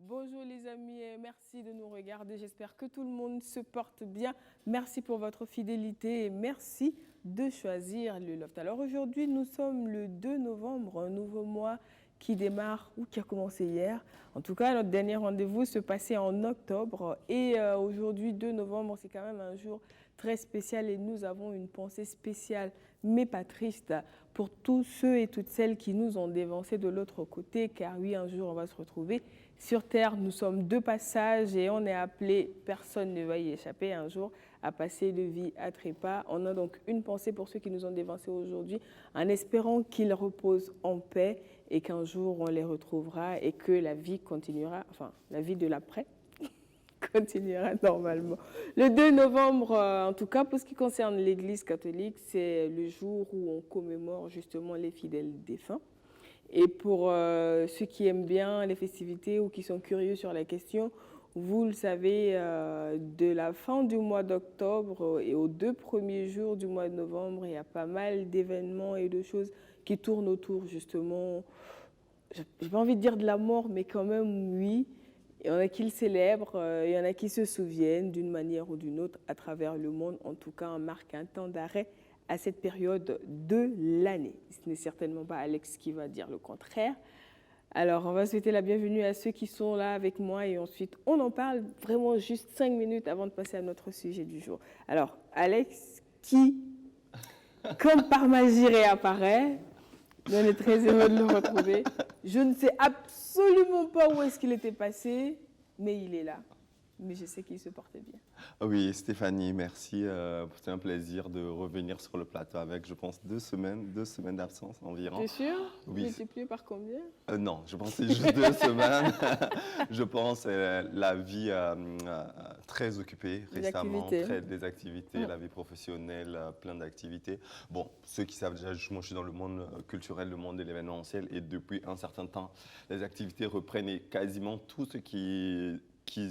Bonjour les amis et merci de nous regarder. J'espère que tout le monde se porte bien. Merci pour votre fidélité et merci de choisir le Loft. Alors aujourd'hui, nous sommes le 2 novembre, un nouveau mois qui démarre ou qui a commencé hier. En tout cas, notre dernier rendez-vous se passait en octobre et aujourd'hui, 2 novembre, c'est quand même un jour très spécial et nous avons une pensée spéciale, mais pas triste, pour tous ceux et toutes celles qui nous ont dévancés de l'autre côté, car oui, un jour, on va se retrouver sur Terre. Nous sommes de passage et on est appelé, personne ne va y échapper un jour, à passer de vie à trépas. On a donc une pensée pour ceux qui nous ont dévancés aujourd'hui, en espérant qu'ils reposent en paix et qu'un jour, on les retrouvera et que la vie continuera, enfin, la vie de l'après, continuera normalement. Le 2 novembre, en tout cas, pour ce qui concerne l'Église catholique, c'est le jour où on commémore justement les fidèles défunts. Et pour ceux qui aiment bien les festivités ou qui sont curieux sur la question, vous le savez, de la fin du mois d'octobre et aux 2 premiers jours du mois de novembre, il y a pas mal d'événements et de choses qui tournent autour justement, j'ai pas envie de dire de la mort, mais quand même oui. Il y en a qui le célèbrent, il y en a qui se souviennent d'une manière ou d'une autre à travers le monde. En tout cas, on marque un temps d'arrêt à cette période de l'année. Ce n'est certainement pas Alex qui va dire le contraire. Alors, on va souhaiter la bienvenue à ceux qui sont là avec moi et ensuite, on en parle vraiment juste 5 minutes avant de passer à notre sujet du jour. Alors, Alex, qui, comme par magie, réapparaît. On est très heureux de le retrouver. Je ne sais absolument pas où est-ce qu'il était passé, mais il est là. Mais je sais qu'il se portait bien. Oui, Stéphanie, merci. C'est un plaisir de revenir sur le plateau avec, je pense, 2 semaines d'absence environ. T'es sûr? Oui. Multiplié par combien? Non, je pense que c'est juste 2 semaines. Je pense la vie très occupée récemment, des activités, la vie professionnelle, plein d'activités. Bon, ceux qui savent déjà, moi je suis dans le monde culturel, le monde de l'événementiel et depuis un certain temps, les activités reprennent et quasiment tout ce qui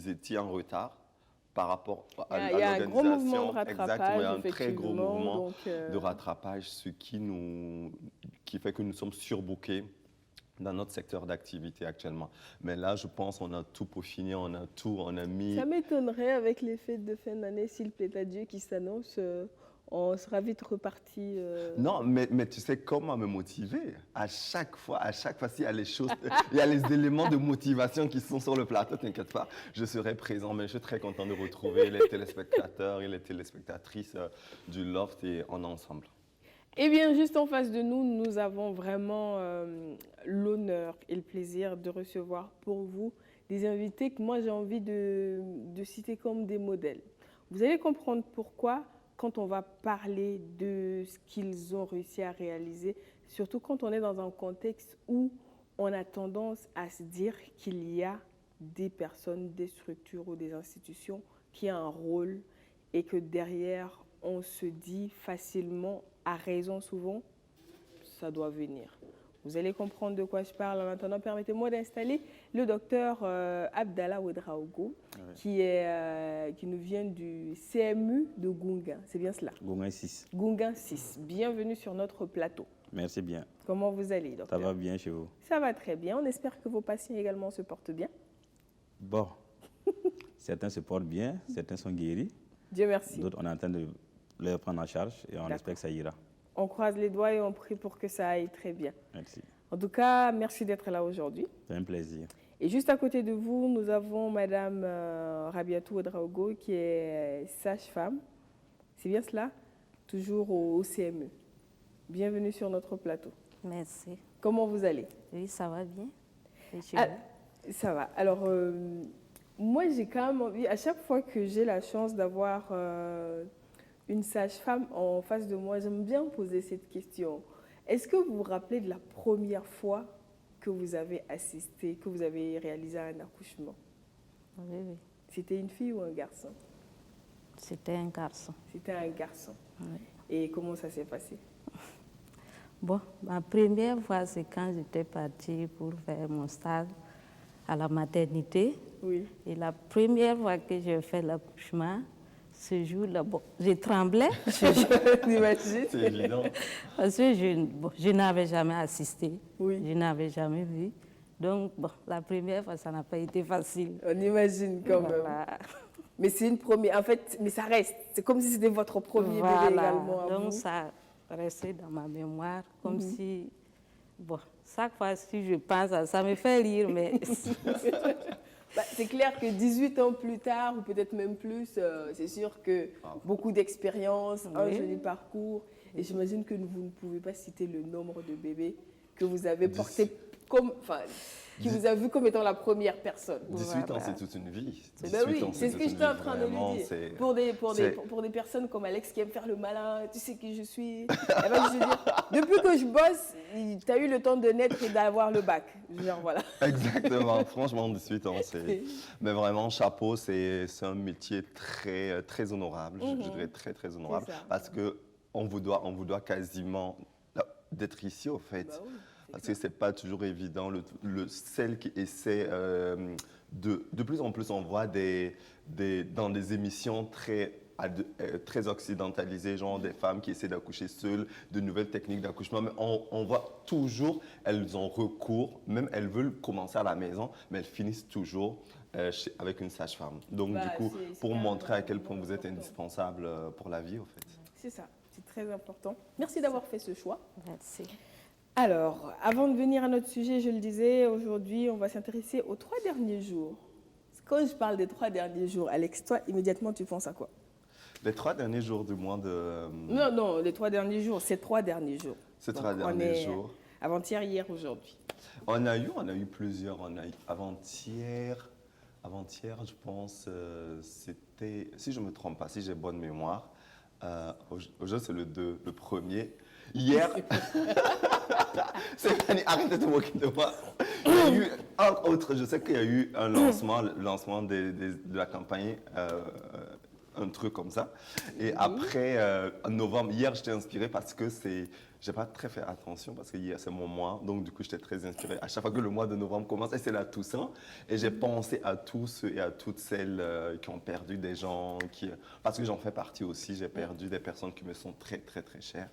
étaient en retard par rapport à l'organisation. Il y a un gros mouvement de rattrapage, exactement, un très gros mouvement de rattrapage, ce qui fait que nous sommes surbookés dans notre secteur d'activité actuellement. Mais là, je pense qu'on a tout peaufiné, on a mis... Ça m'étonnerait avec les fêtes de fin d'année, s'il plaît à Dieu, qui s'annoncent. On sera vite reparti. Non, mais tu sais comment me motiver. À chaque fois, s'il y a les choses, il y a les éléments de motivation qui sont sur le plateau, t'inquiète pas, je serai présent. Mais je suis très content de retrouver les téléspectateurs et les téléspectatrices du Loft et on est ensemble. Eh bien, juste en face de nous, nous avons vraiment l'honneur et le plaisir de recevoir pour vous des invités que moi j'ai envie de citer comme des modèles. Vous allez comprendre pourquoi quand on va parler de ce qu'ils ont réussi à réaliser, surtout quand on est dans un contexte où on a tendance à se dire qu'il y a des personnes, des structures ou des institutions qui ont un rôle et que derrière, on se dit facilement, à raison souvent, ça doit venir. Vous allez comprendre de quoi je parle. En attendant, permettez-moi d'installer le docteur Abdallah Ouedraogo, qui nous vient du CMU de Gounguin. C'est bien cela? Gounguin 6. Gounguin 6. Bienvenue sur notre plateau. Merci bien. Comment vous allez, docteur? Ça va bien chez vous? Ça va très bien. On espère que vos patients également se portent bien. Bon, certains se portent bien, certains sont guéris. Dieu merci. D'autres, on est en train de les prendre en charge et on espère que ça ira. On croise les doigts et on prie pour que ça aille très bien. Merci. En tout cas, merci d'être là aujourd'hui. C'est un plaisir. Et juste à côté de vous, nous avons Madame Rabiatou Ouedraogo qui est sage-femme. C'est bien cela? Toujours au CME. Bienvenue sur notre plateau. Merci. Comment vous allez? Oui, ça va bien. Ça va. Alors, moi, j'ai quand même envie, à chaque fois que j'ai la chance d'avoir une sage-femme en face de moi, j'aime bien poser cette question. Est-ce que vous vous rappelez de la première fois que vous avez assisté, que vous avez réalisé un accouchement? Oui, oui. C'était une fille ou un garçon? C'était un garçon. C'était un garçon. Oui. Et comment ça s'est passé? Bon, ma première fois, c'est quand j'étais partie pour faire mon stage à la maternité. Oui. Et la première fois que j'ai fait l'accouchement, ce jour-là, bon, j'ai tremblé. J'imagine. C'est évident. Parce que je n'avais jamais assisté. Oui. Je n'avais jamais vu. Donc, bon, la première fois, ça n'a pas été facile. On imagine quand même. Mais c'est une première, en fait, mais ça reste. C'est comme si c'était votre premier bébé également. Donc, ça restait dans ma mémoire, comme si, bon, chaque fois si je pense à ça, me fait rire, mais... C'est clair que 18 ans plus tard, ou peut-être même plus, c'est sûr que beaucoup d'expérience, un joli parcours. Et j'imagine que vous ne pouvez pas citer le nombre de bébés que vous avez portés comme... Enfin, qui vous a vu comme étant la première personne. 18 ans, c'est toute une vie. Oui, c'est ce que j'étais en train de lui dire. Pour des personnes comme Alex qui aiment faire le malin, tu sais qui je suis. Eh ben, je veux dire, depuis que je bosse, tu as eu le temps de naître et d'avoir le bac. Genre, voilà. Exactement, franchement, 18 ans, mais vraiment, chapeau, c'est un métier très, très honorable, je dirais très, très honorable, parce qu'on vous doit quasiment d'être ici, au fait. Bah oui. Parce que ce n'est pas toujours évident. Celles qui essaient, de plus en plus, on voit dans des émissions très occidentalisées, genre des femmes qui essaient d'accoucher seules, de nouvelles techniques d'accouchement. Mais on voit toujours, elles ont recours, même elles veulent commencer à la maison, mais elles finissent toujours avec une sage-femme. Donc, du coup, pour montrer à quel point vous êtes indispensable pour la vie, au fait. C'est ça, c'est très important. Merci d'avoir fait ce choix. Merci. Alors, avant de venir à notre sujet, je le disais, aujourd'hui, on va s'intéresser aux 3 derniers jours. Quand je parle des 3 derniers jours, Alex, toi, immédiatement, tu penses à quoi? Les 3 derniers jours du mois de... Non, les 3 derniers jours, ces 3 derniers jours. Ces 3 derniers jours. Avant-hier, hier, aujourd'hui. On a eu plusieurs. On a eu avant-hier, je pense, c'était, si je ne me trompe pas, si j'ai bonne mémoire, aujourd'hui c'est le premier. Hier, Stéphanie, arrête de te moquer de moi. Il y a eu un autre, je sais qu'il y a eu un lancement, le lancement de la campagne, un truc comme ça. Et après, en novembre, hier, j'étais inspirée parce que j'ai pas très fait attention parce que hier, c'est mon mois. Donc, du coup, j'étais très inspirée. À chaque fois que le mois de novembre commence, et c'est la Toussaint. Et j'ai pensé à tous ceux et à toutes celles qui ont perdu des gens, parce que j'en fais partie aussi. J'ai perdu des personnes qui me sont très, très, très chères.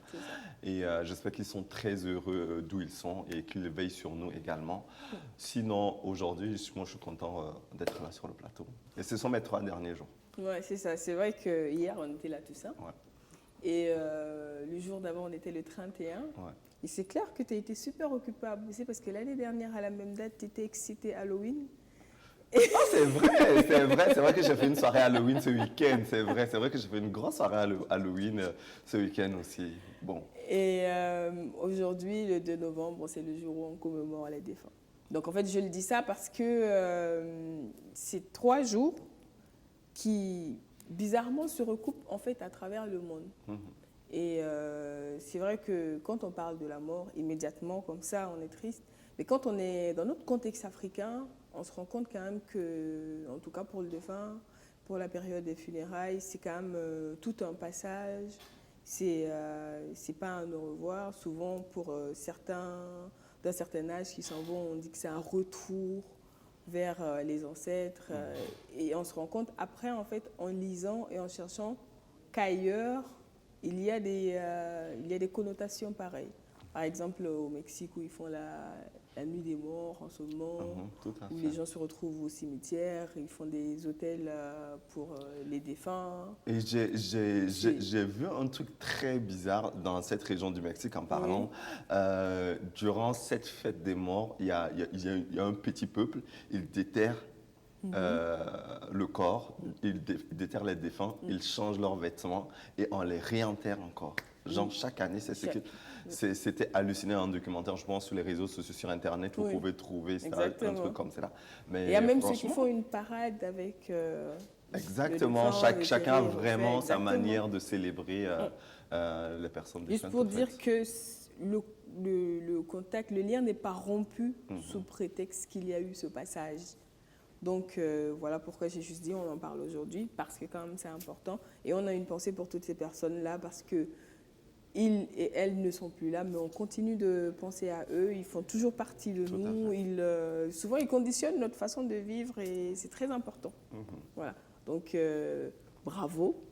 Et j'espère qu'ils sont très heureux d'où ils sont et qu'ils veillent sur nous également. Sinon, aujourd'hui, moi, je suis content d'être là sur le plateau. Et ce sont mes 3 derniers jours. Oui, c'est ça. C'est vrai qu'hier, on était là Toussaint. Ouais. Et le jour d'avant, on était le 31. Ouais. Et c'est clair que tu as été super occupable. C'est parce que l'année dernière, à la même date, tu étais excitée Halloween. Ah, c'est vrai que j'ai fait une soirée Halloween ce week-end. C'est vrai que j'ai fait une grosse soirée Halloween ce week-end aussi. Bon. Et aujourd'hui, le 2 novembre, c'est le jour où on commémore les défunts. Donc, en fait, je le dis ça parce que c'est 3 jours qui, bizarrement, se recoupent en fait à travers le monde. Et c'est vrai que quand on parle de la mort, immédiatement, comme ça, on est triste. Mais quand on est dans notre contexte africain, on se rend compte quand même que, en tout cas pour le défunt, pour la période des funérailles, c'est quand même tout un passage. C'est pas un au revoir. Souvent, pour certains d'un certain âge qui s'en vont, on dit que c'est un retour vers les ancêtres. Et on se rend compte après, en fait, en lisant et en cherchant qu'ailleurs, il y a des connotations pareilles. Par exemple, au Mexique, où ils font la nuit des morts en ce moment, où les gens se retrouvent au cimetière, ils font des hôtels pour les défunts. Et j'ai vu un truc très bizarre dans cette région du Mexique en parlant. Durant cette fête des morts, il y a un petit peuple, ils déterrent le corps, ils déterrent les défunts, ils changent leurs vêtements et on les réenterre encore. Genre chaque année, c'était hallucinant, un documentaire, je pense, sur les réseaux sociaux, sur Internet, vous pouvez trouver un truc comme ça. Mais il y a même ceux qui font une parade avec... exactement, chacun a vraiment sa manière de célébrer les personnes défuntes. Juste pour dire que le contact, le lien n'est pas rompu sous prétexte qu'il y a eu ce passage. Donc voilà pourquoi j'ai juste dit on en parle aujourd'hui, parce que quand même c'est important. Et on a une pensée pour toutes ces personnes-là, parce que ils et elles ne sont plus là, mais on continue de penser à eux. Ils font toujours partie de nous. Souvent, ils conditionnent notre façon de vivre et c'est très important. Voilà. Donc, bravo.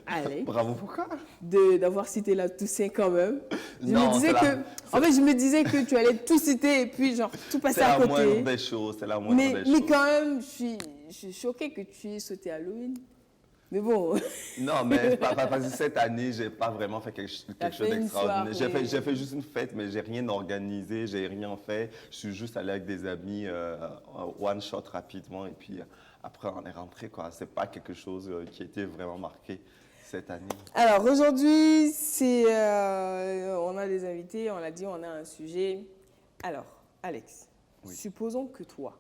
Alex. Bravo, pourquoi? D'avoir cité la Toussaint quand même. Non, En fait, je me disais que tu allais tout citer et puis genre tout passer à côté. C'est la moindre des choses, c'est la moindre des choses. Mais quand même, je suis choquée que tu aies sauté Halloween. Mais bon. Non, mais parce que cette année, j'ai pas vraiment fait quelque chose d'extraordinaire. J'ai fait juste une fête, mais j'ai rien organisé, j'ai rien fait. Je suis juste allé avec des amis, one shot rapidement, et puis après on est rentré, quoi. C'est pas quelque chose qui était vraiment marqué cette année. Alors aujourd'hui, on a des invités, on l'a dit, on a un sujet. Alors, Alex, oui. Supposons que toi,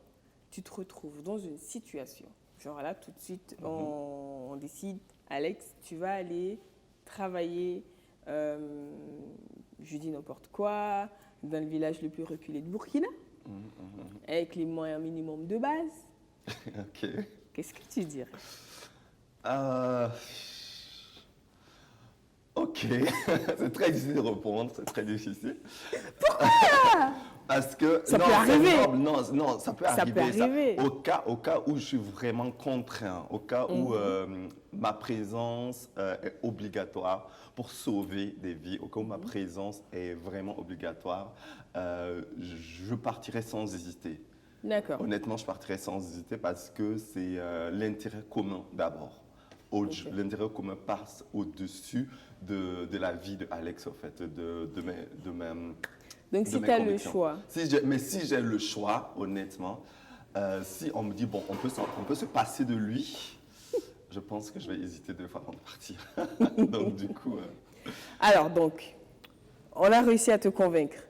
tu te retrouves dans une situation. Genre là, tout de suite, on décide, Alex, tu vas aller travailler, je dis n'importe quoi, dans le village le plus reculé de Burkina, avec les moyens minimum de base. Ok. Qu'est-ce que tu dirais? Ok, c'est très difficile de répondre, c'est très difficile. Pourquoi? Parce que ça peut arriver. Non, ça peut arriver. Au cas où je suis vraiment contraint, au cas où ma présence est obligatoire pour sauver des vies, au cas où ma présence est vraiment obligatoire, je partirai sans hésiter. D'accord. Honnêtement, je partirai sans hésiter parce que c'est l'intérêt commun d'abord. L'intérêt commun passe au-dessus de la vie de Alex, en fait, de mes Donc, si tu as le choix. Mais si j'ai le choix, honnêtement, si on me dit, bon, on peut se passer de lui, je pense que je vais hésiter 2 fois avant de partir. Donc, du coup... Alors, donc, on a réussi à te convaincre.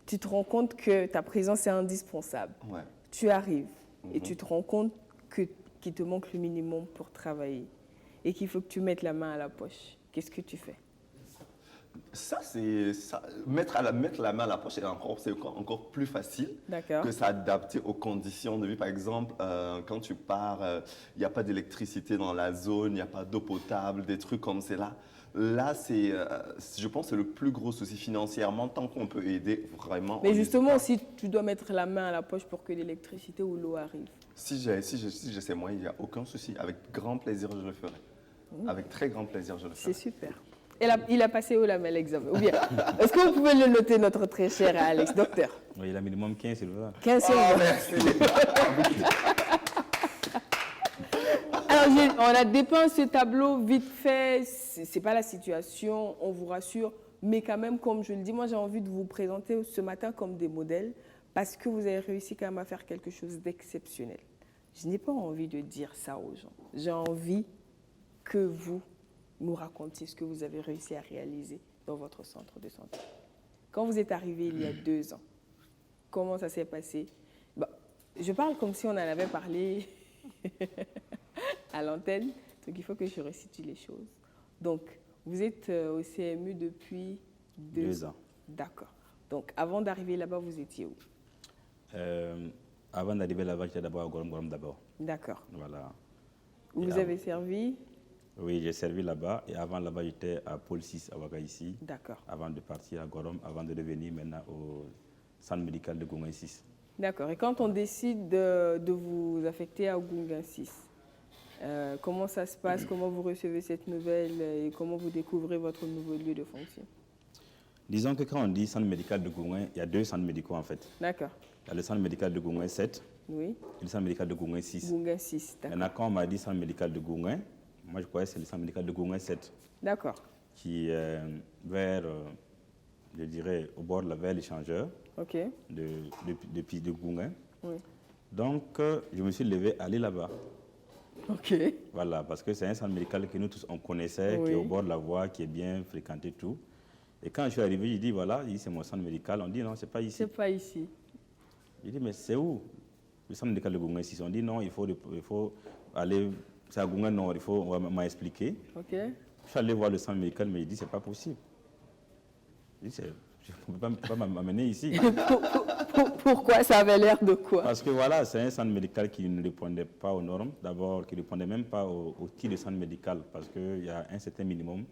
Tu te rends compte que ta présence est indispensable. Ouais. Tu arrives et tu te rends compte qu'il te manque le minimum pour travailler et qu'il faut que tu mettes la main à la poche. Qu'est-ce que tu fais? Mettre la main à la poche, c'est encore plus facile que s'adapter aux conditions de vie. Par exemple, quand tu pars, il n'y a pas d'électricité dans la zone, il n'y a pas d'eau potable, des trucs comme cela. Là, je pense que c'est le plus gros souci financièrement, tant qu'on peut aider vraiment. Mais justement, si tu dois mettre la main à la poche pour que l'électricité ou l'eau arrive. Si j'ai ces moyens, il n'y a aucun souci. Avec grand plaisir, je le ferai. Avec très grand plaisir, je le ferai. C'est super. Et il a passé où l'examen? Ou bien, est-ce que vous pouvez le noter, notre très cher Alex, docteur? Oui, il a minimum 15 silver. 15 silver. Oh, merci. Alors, on a dépeint ce tableau vite fait. Ce n'est pas la situation, on vous rassure. Mais quand même, comme je le dis, moi, j'ai envie de vous présenter ce matin comme des modèles parce que vous avez réussi quand même à faire quelque chose d'exceptionnel. Je n'ai pas envie de dire ça aux gens. J'ai envie que vous nous racontiez ce que vous avez réussi à réaliser dans votre centre de santé. Quand vous êtes arrivé il y a 2 ans, comment ça s'est passé? Je parle comme si on en avait parlé à l'antenne, donc il faut que je resitue les choses. Donc, vous êtes au CMU depuis 2 ans. D'accord. Donc, avant d'arriver là-bas, vous étiez où? Avant d'arriver là-bas, j'étais d'abord à Gorom d'abord. D'accord. Voilà. Vous avez servi? Oui, j'ai servi là-bas. Et avant là-bas, j'étais à Pôle 6 à Ouagaïssi. D'accord. Avant de partir à Gorom, avant de revenir maintenant au centre médical de Gounguin 6. D'accord. Et quand on décide de vous affecter à Gounguin 6, comment ça se passe? Comment vous recevez cette nouvelle et comment vous découvrez votre nouveau lieu de fonction? Disons que quand on dit centre médical de Gounguin, il y a 2 centres médicaux en fait. D'accord. Il y a le centre médical de Gounguin 7 oui. et le centre médical de Gounguin 6. Gounguin 6, d'accord. Maintenant, quand on m'a dit centre médical de Gounguin, moi je croyais que c'est le centre médical de Gounguin 7. D'accord. Qui est vers, je dirais, au bord vers l'échangeur de Gounguin. Oui. Donc, je me suis levé à aller là-bas. Ok. Voilà, parce que c'est un centre médical que nous tous on connaissait, qui est au bord de la voie, qui est bien fréquenté, tout. Et quand je suis arrivé, j'ai dit, voilà, c'est mon centre médical. On dit, non, c'est pas ici. C'est pas ici. J'ai dit, mais c'est où? Le centre médical de Gounguin 6. On dit, non, il faut aller, c'est à Gounguin Nord, on m'a expliqué. Ok. Je suis allé voir le centre médical, mais il dit, c'est pas possible. Je dis, je ne peux pas m'amener ici. Pourquoi? Ça avait l'air de quoi? Parce que voilà, c'est un centre médical qui ne répondait pas aux normes. D'abord, qui ne répondait même pas au type de centre médical, parce qu'il y a un certain minimum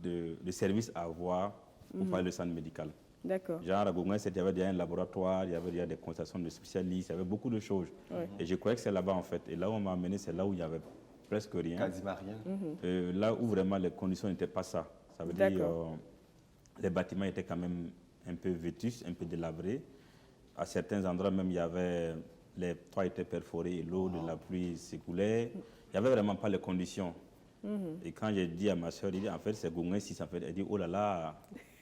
de services à avoir pour parler de centre médical. D'accord. Genre, à Gounguin, il y avait déjà un laboratoire, il y avait déjà des consultations de spécialistes, il y avait beaucoup de choses. Ouais. Et je croyais que c'est là-bas, en fait. Et là où on m'a amené, c'est là où il n'y avait presque rien. Quasiment rien. Là où vraiment les conditions n'étaient pas ça. Ça veut dire les bâtiments étaient quand même un peu vétustes, un peu délabrés. À certains endroits même, les toits étaient perforés et l'eau de la pluie s'écoulait. Il n'y avait vraiment pas les conditions. Et quand j'ai dit à ma soeur, il dit en fait c'est Goungé 6, en fait, elle dit oh là là.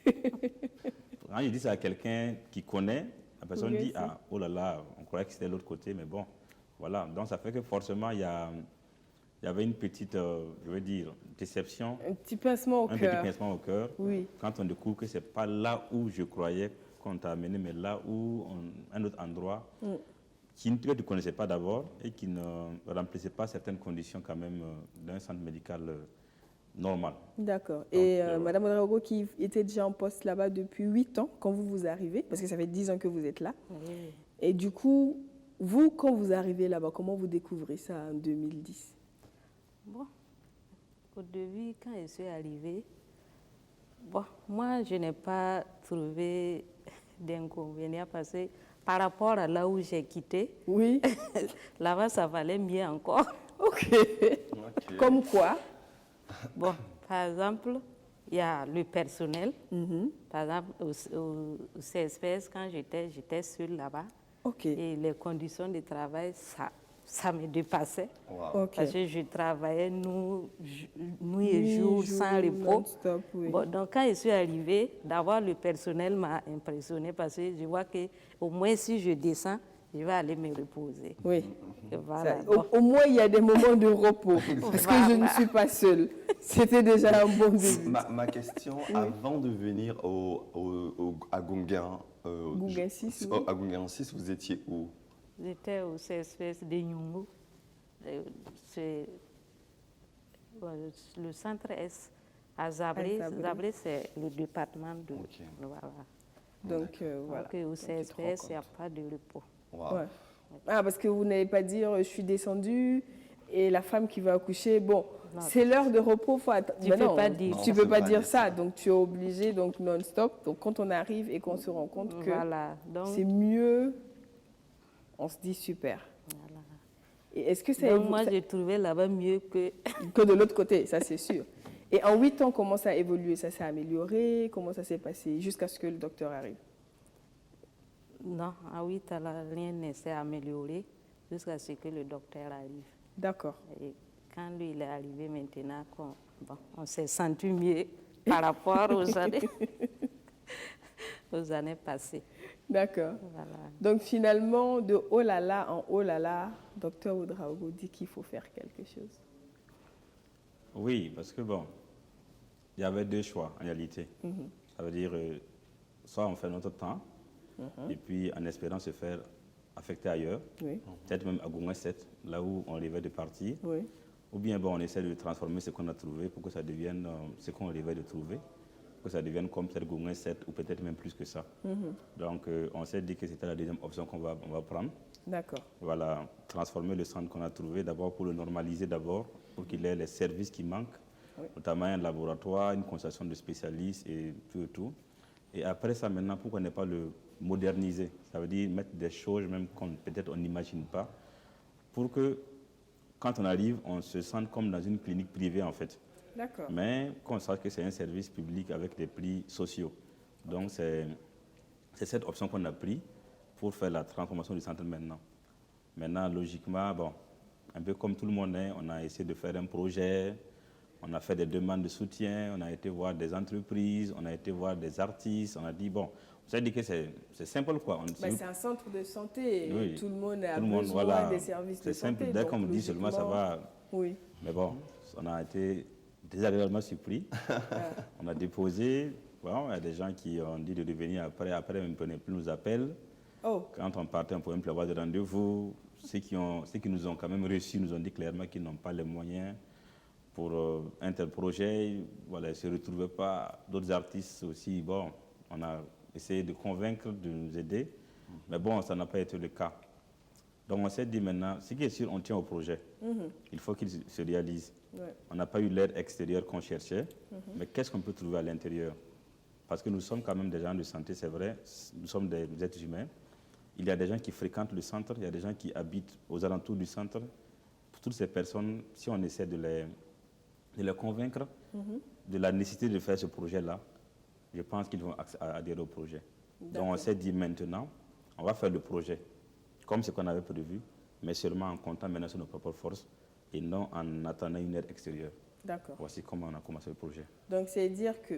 Quand je dis ça à quelqu'un qui connaît, la personne dit ah oh là là, on croyait que c'était de l'autre côté, mais bon, voilà. Donc ça fait que forcément il y avait une petite, je veux dire, déception. Un petit pincement au cœur. Un petit pincement au cœur. Oui. Quand on découvre que ce n'est pas là où je croyais qu'on t'a amené, mais là où, un autre endroit, que tu ne connaissais pas d'abord et qui ne remplissait pas certaines conditions quand même d'un centre médical normal. D'accord. Et Madame Ouedraogo, qui était déjà en poste là-bas depuis 8 ans, quand vous arrivez, parce que ça fait 10 ans que vous êtes là. Oui. Et du coup, vous, quand vous arrivez là-bas, comment vous découvrez ça en 2010? Bon, au début, quand je suis arrivée, moi, je n'ai pas trouvé d'inconvénient parce que par rapport à là où j'ai quitté, oui. Là-bas, ça valait mieux encore. Ok. Comme quoi? Bon, par exemple, il y a le personnel. Par exemple, au CSPS, quand j'étais seule là-bas. Ok. Et les conditions de travail, ça me dépassait. Wow. Okay. Parce que je travaillais nuit et jour sans repos. Oui. Bon, donc quand je suis arrivée, d'abord le personnel m'a impressionnée parce que je vois qu'au moins si je descends, je vais aller me reposer. Oui. Voilà. Au moins, il y a des moments de repos parce que je ne suis pas seule. C'était déjà un bon début. Ma question, avant de venir à Gounguin, Gounguin 6, à Gounguin 6, vous étiez où? J'étais au CSPS de Nyungu. C'est le centre S à Zabré. Zabré, c'est le département de... Okay. Voilà. Donc, voilà. Donc, au CSPS, il n'y a pas de repos. Wow. Ouais. Ah, parce que vous n'allez pas dire, je suis descendue et la femme qui va accoucher, bon, c'est l'heure de repos, faut attendre. Tu ne peux pas dire ça, donc tu es obligé, donc non-stop. Donc, quand on arrive et qu'on se rend compte que c'est mieux, on se dit super. Voilà. Et est-ce que moi, j'ai trouvé là-bas mieux que de l'autre côté, ça c'est sûr. Et en 8 ans, comment ça a évolué? Ça s'est amélioré? Comment ça s'est passé jusqu'à ce que le docteur arrive? Non, en 8 ans, rien ne s'est amélioré jusqu'à ce que le docteur arrive. D'accord. Et quand lui, il est arrivé maintenant, on s'est senti mieux par rapport aux années passées. D'accord. Voilà. Donc finalement, de oh là là en oh là là, docteur Ouedraogo dit qu'il faut faire quelque chose. Oui, parce que bon, il y avait deux choix en réalité. Ça veut dire, soit on fait notre temps, et puis en espérant se faire affecter ailleurs, peut-être même à Gounguin 7, là où on rêvait de partir, ou bien bon, on essaie de transformer ce qu'on a trouvé pour que ça devienne ce qu'on rêvait de trouver, que ça devienne comme peut-être Gounguin 7 ou peut-être même plus que ça. Donc on s'est dit que c'était la deuxième option qu'on va prendre. D'accord. Voilà, transformer le centre qu'on a trouvé d'abord pour le normaliser d'abord, pour qu'il ait les services qui manquent, notamment un laboratoire, une consultation de spécialistes et tout et tout. Et après ça, maintenant, pourquoi ne pas le moderniser? Ça veut dire mettre des choses même qu'on peut-être on n'imagine pas, pour que quand on arrive, on se sente comme dans une clinique privée en fait. D'accord. Mais qu'on sache que c'est un service public avec des prix sociaux. Donc c'est cette option qu'on a prise pour faire la transformation du centre maintenant. Maintenant, logiquement, bon, un peu comme tout le monde, on a essayé de faire un projet, on a fait des demandes de soutien, on a été voir des entreprises, on a été voir des artistes, on a dit, bon, on s'est dit que c'est simple quoi. C'est un centre de santé, oui, tout le monde a besoin voilà, des services de santé. C'est simple, dès qu'on me dit seulement ça va. Oui. Mais bon, on a été désagréablement surpris. On a déposé, bon, il y a des gens qui ont dit de revenir après ils ne prenaient plus nos appels. Quand on partait, on pouvait même plus avoir de rendez-vous. Ceux qui nous ont quand même reçus nous ont dit clairement qu'ils n'ont pas les moyens pour un tel projet. Voilà, ils ne se retrouvaient pas. D'autres artistes aussi, bon, on a essayé de convaincre, de nous aider. Mais bon, ça n'a pas été le cas. Donc on s'est dit maintenant, ce qui est sûr, on tient au projet. Il faut qu'il se réalise. On n'a pas eu l'aide extérieure qu'on cherchait, mais qu'est-ce qu'on peut trouver à l'intérieur? Parce que nous sommes quand même des gens de santé, c'est vrai, nous sommes des êtres humains. Il y a des gens qui fréquentent le centre, il y a des gens qui habitent aux alentours du centre. toutes ces personnes, si on essaie de les convaincre de la nécessité de faire ce projet-là, je pense qu'ils vont adhérer au projet. Donc on s'est dit maintenant, on va faire le projet comme ce qu'on avait prévu, mais seulement en comptant maintenant sur nos propres forces et non en attendant une aide extérieure. D'accord. Voici comment on a commencé le projet. Donc c'est dire que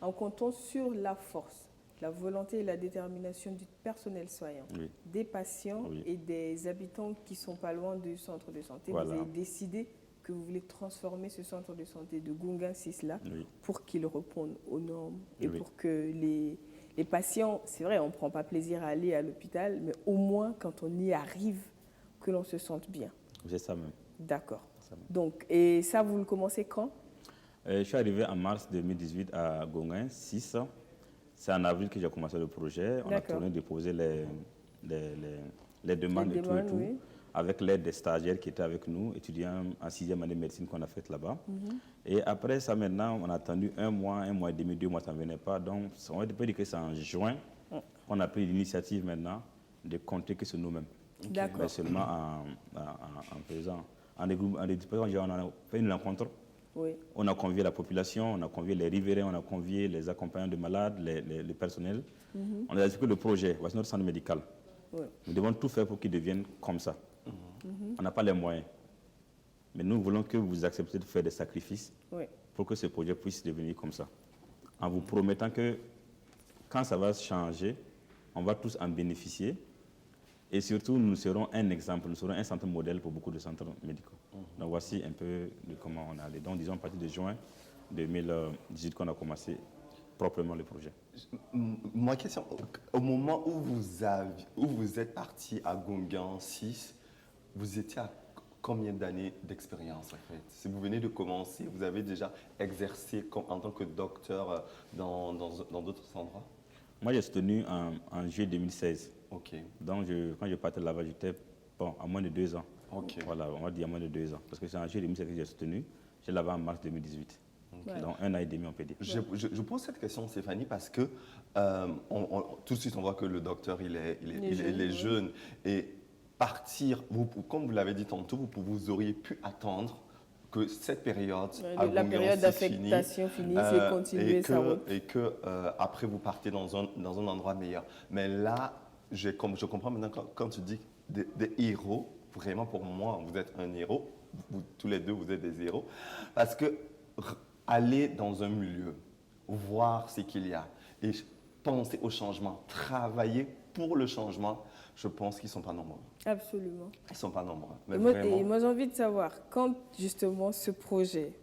en comptant sur la force, la volonté et la détermination du personnel soignant, des patients et des habitants qui sont pas loin du centre de santé, vous avez décidé que vous voulez transformer ce centre de santé de Gunga 6 là pour qu'il réponde aux normes et pour que les patients, c'est vrai, on ne prend pas plaisir à aller à l'hôpital, mais au moins quand on y arrive, que l'on se sente bien. C'est ça même. D'accord. Donc, et ça, vous le commencez quand? Je suis arrivé en mars 2018 à Gongain 6. C'est en avril que j'ai commencé le projet. On a tourné déposer les demandes et tout, avec l'aide des stagiaires qui étaient avec nous, étudiants en 6e année de médecine qu'on a fait là-bas. Et après ça, maintenant, on a attendu un mois et demi, 2 mois, ça ne venait pas. Donc, on peut dire que c'est en juin qu'on a pris l'initiative maintenant de compter que sur nous-mêmes. D'accord. Mais seulement en faisant, on a fait une rencontre. On a convié la population, on a convié les riverains, on a convié les accompagnants de malades, les personnels. On a expliqué le projet, voici notre centre médical. Nous devons tout faire pour qu'il devienne comme ça. On n'a pas les moyens. Mais nous voulons que vous acceptiez de faire des sacrifices pour que ce projet puisse devenir comme ça. En vous promettant que quand ça va changer, on va tous en bénéficier. Et surtout, nous serons un exemple, nous serons un centre modèle pour beaucoup de centres médicaux. Donc voici un peu de comment on est allé. Donc disons à partir de juin 2018 qu'on a commencé proprement le projet. Ma question, au moment où vous êtes parti à Gongan 6, vous étiez à combien d'années d'expérience en fait? Si vous venez de commencer, vous avez déjà exercé en tant que docteur dans d'autres endroits? Moi j'ai soutenu en juillet 2016. Ok. Donc quand je partais là-bas, j'étais à moins de 2 ans. Ok. Voilà, on va dire à moins de 2 ans. Parce que c'est en juillet 2016 que j'ai soutenu. J'étais là-bas en mars 2018. Okay. Donc 1 an et demi, on peut dire. Je pose cette question, Stéphanie, parce que tout de suite, on voit que le docteur, il est jeune. Et partir, comme vous l'avez dit tantôt, vous auriez pu attendre que cette période, la période d'affectation finisse et continuer sa route. Et que après, vous partez dans un endroit meilleur. Mais là, je comprends maintenant quand tu dis des héros, vraiment pour moi, vous êtes un héros. Tous les deux, vous êtes des héros. Parce que aller dans un milieu, voir ce qu'il y a et penser au changement, travailler pour le changement, je pense qu'ils ne sont pas nombreux. Absolument. Ils ne sont pas nombreux. Mais et moi, j'ai envie de savoir, quand justement ce projet,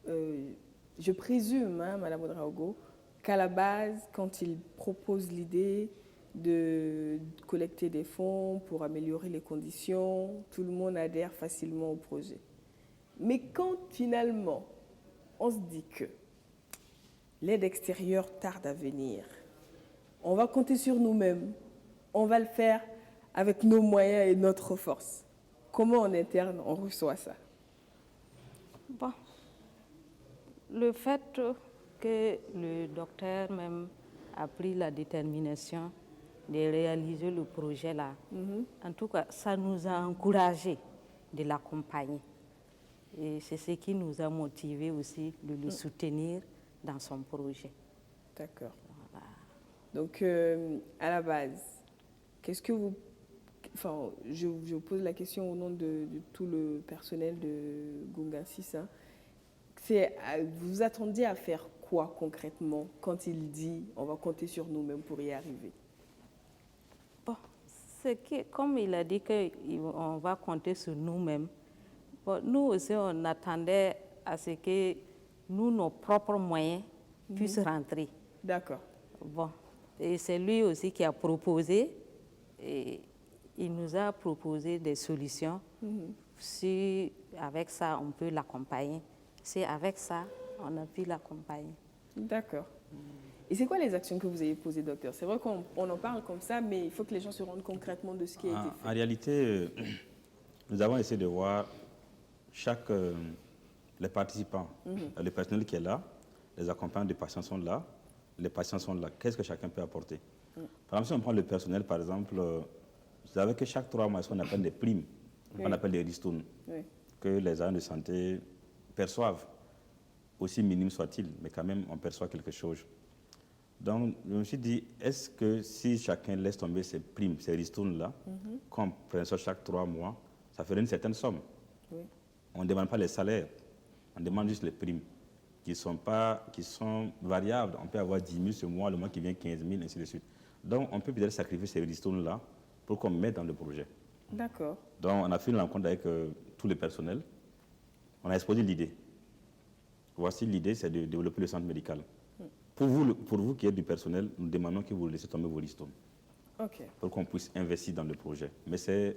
je présume, Madame Ouedraogo, qu'à la base, quand il propose l'idée de collecter des fonds pour améliorer les conditions, tout le monde adhère facilement au projet. Mais quand finalement, on se dit que l'aide extérieure tarde à venir, on va compter sur nous-mêmes, on va le faire avec nos moyens et notre force. Comment en interne on reçoit ça? Bon, le fait que le docteur même a pris la détermination de réaliser le projet là, en tout cas, ça nous a encouragés de l'accompagner. Et c'est ce qui nous a motivés aussi de le soutenir dans son projet. D'accord. Voilà. Donc, à la base, qu'est-ce que vous... Enfin, je vous pose la question au nom de tout le personnel de Gunga 6. Vous attendiez à faire quoi concrètement quand il dit on va compter sur nous-mêmes pour y arriver? Bon, c'est que, comme il a dit qu'on va compter sur nous-mêmes, bon, nous aussi on attendait à ce que nous, nos propres moyens, puissent rentrer. D'accord. Bon, et c'est lui aussi qui a proposé, et il nous a proposé des solutions. Si avec ça, on peut l'accompagner. Si avec ça, on a pu l'accompagner. D'accord. Et c'est quoi les actions que vous avez posées, docteur? C'est vrai qu'on en parle comme ça, mais il faut que les gens se rendent concrètement de ce qui a été fait. En réalité, nous avons essayé de voir les participants, le personnel qui est là, les accompagnants des patients sont là, les patients sont là. Qu'est-ce que chacun peut apporter? Par exemple, si on prend le personnel, par exemple, vous savez que chaque 3 mois, on appelle des primes, on appelle des ristournes. que les agents de santé perçoivent, aussi minime soit-il, mais quand même on perçoit quelque chose. Donc je me suis dit, est-ce que si chacun laisse tomber ses primes, ces ristournes-là, qu'on perçoit chaque 3 mois, ça ferait une certaine somme. Oui. On ne demande pas les salaires, on demande juste les primes, qui sont variables. On peut avoir 10 000 ce mois, le mois qui vient 15 000, ainsi de suite. Donc on peut peut-être sacrifier ces ristournes-là pour qu'on mette dans le projet. D'accord. Donc on a fait une rencontre avec tout le personnel. On a exposé l'idée. Voici l'idée, c'est de développer le centre médical. Pour vous qui êtes du personnel, nous demandons que vous laissez tomber vos ristournes. OK. Pour qu'on puisse investir dans le projet. Mais c'est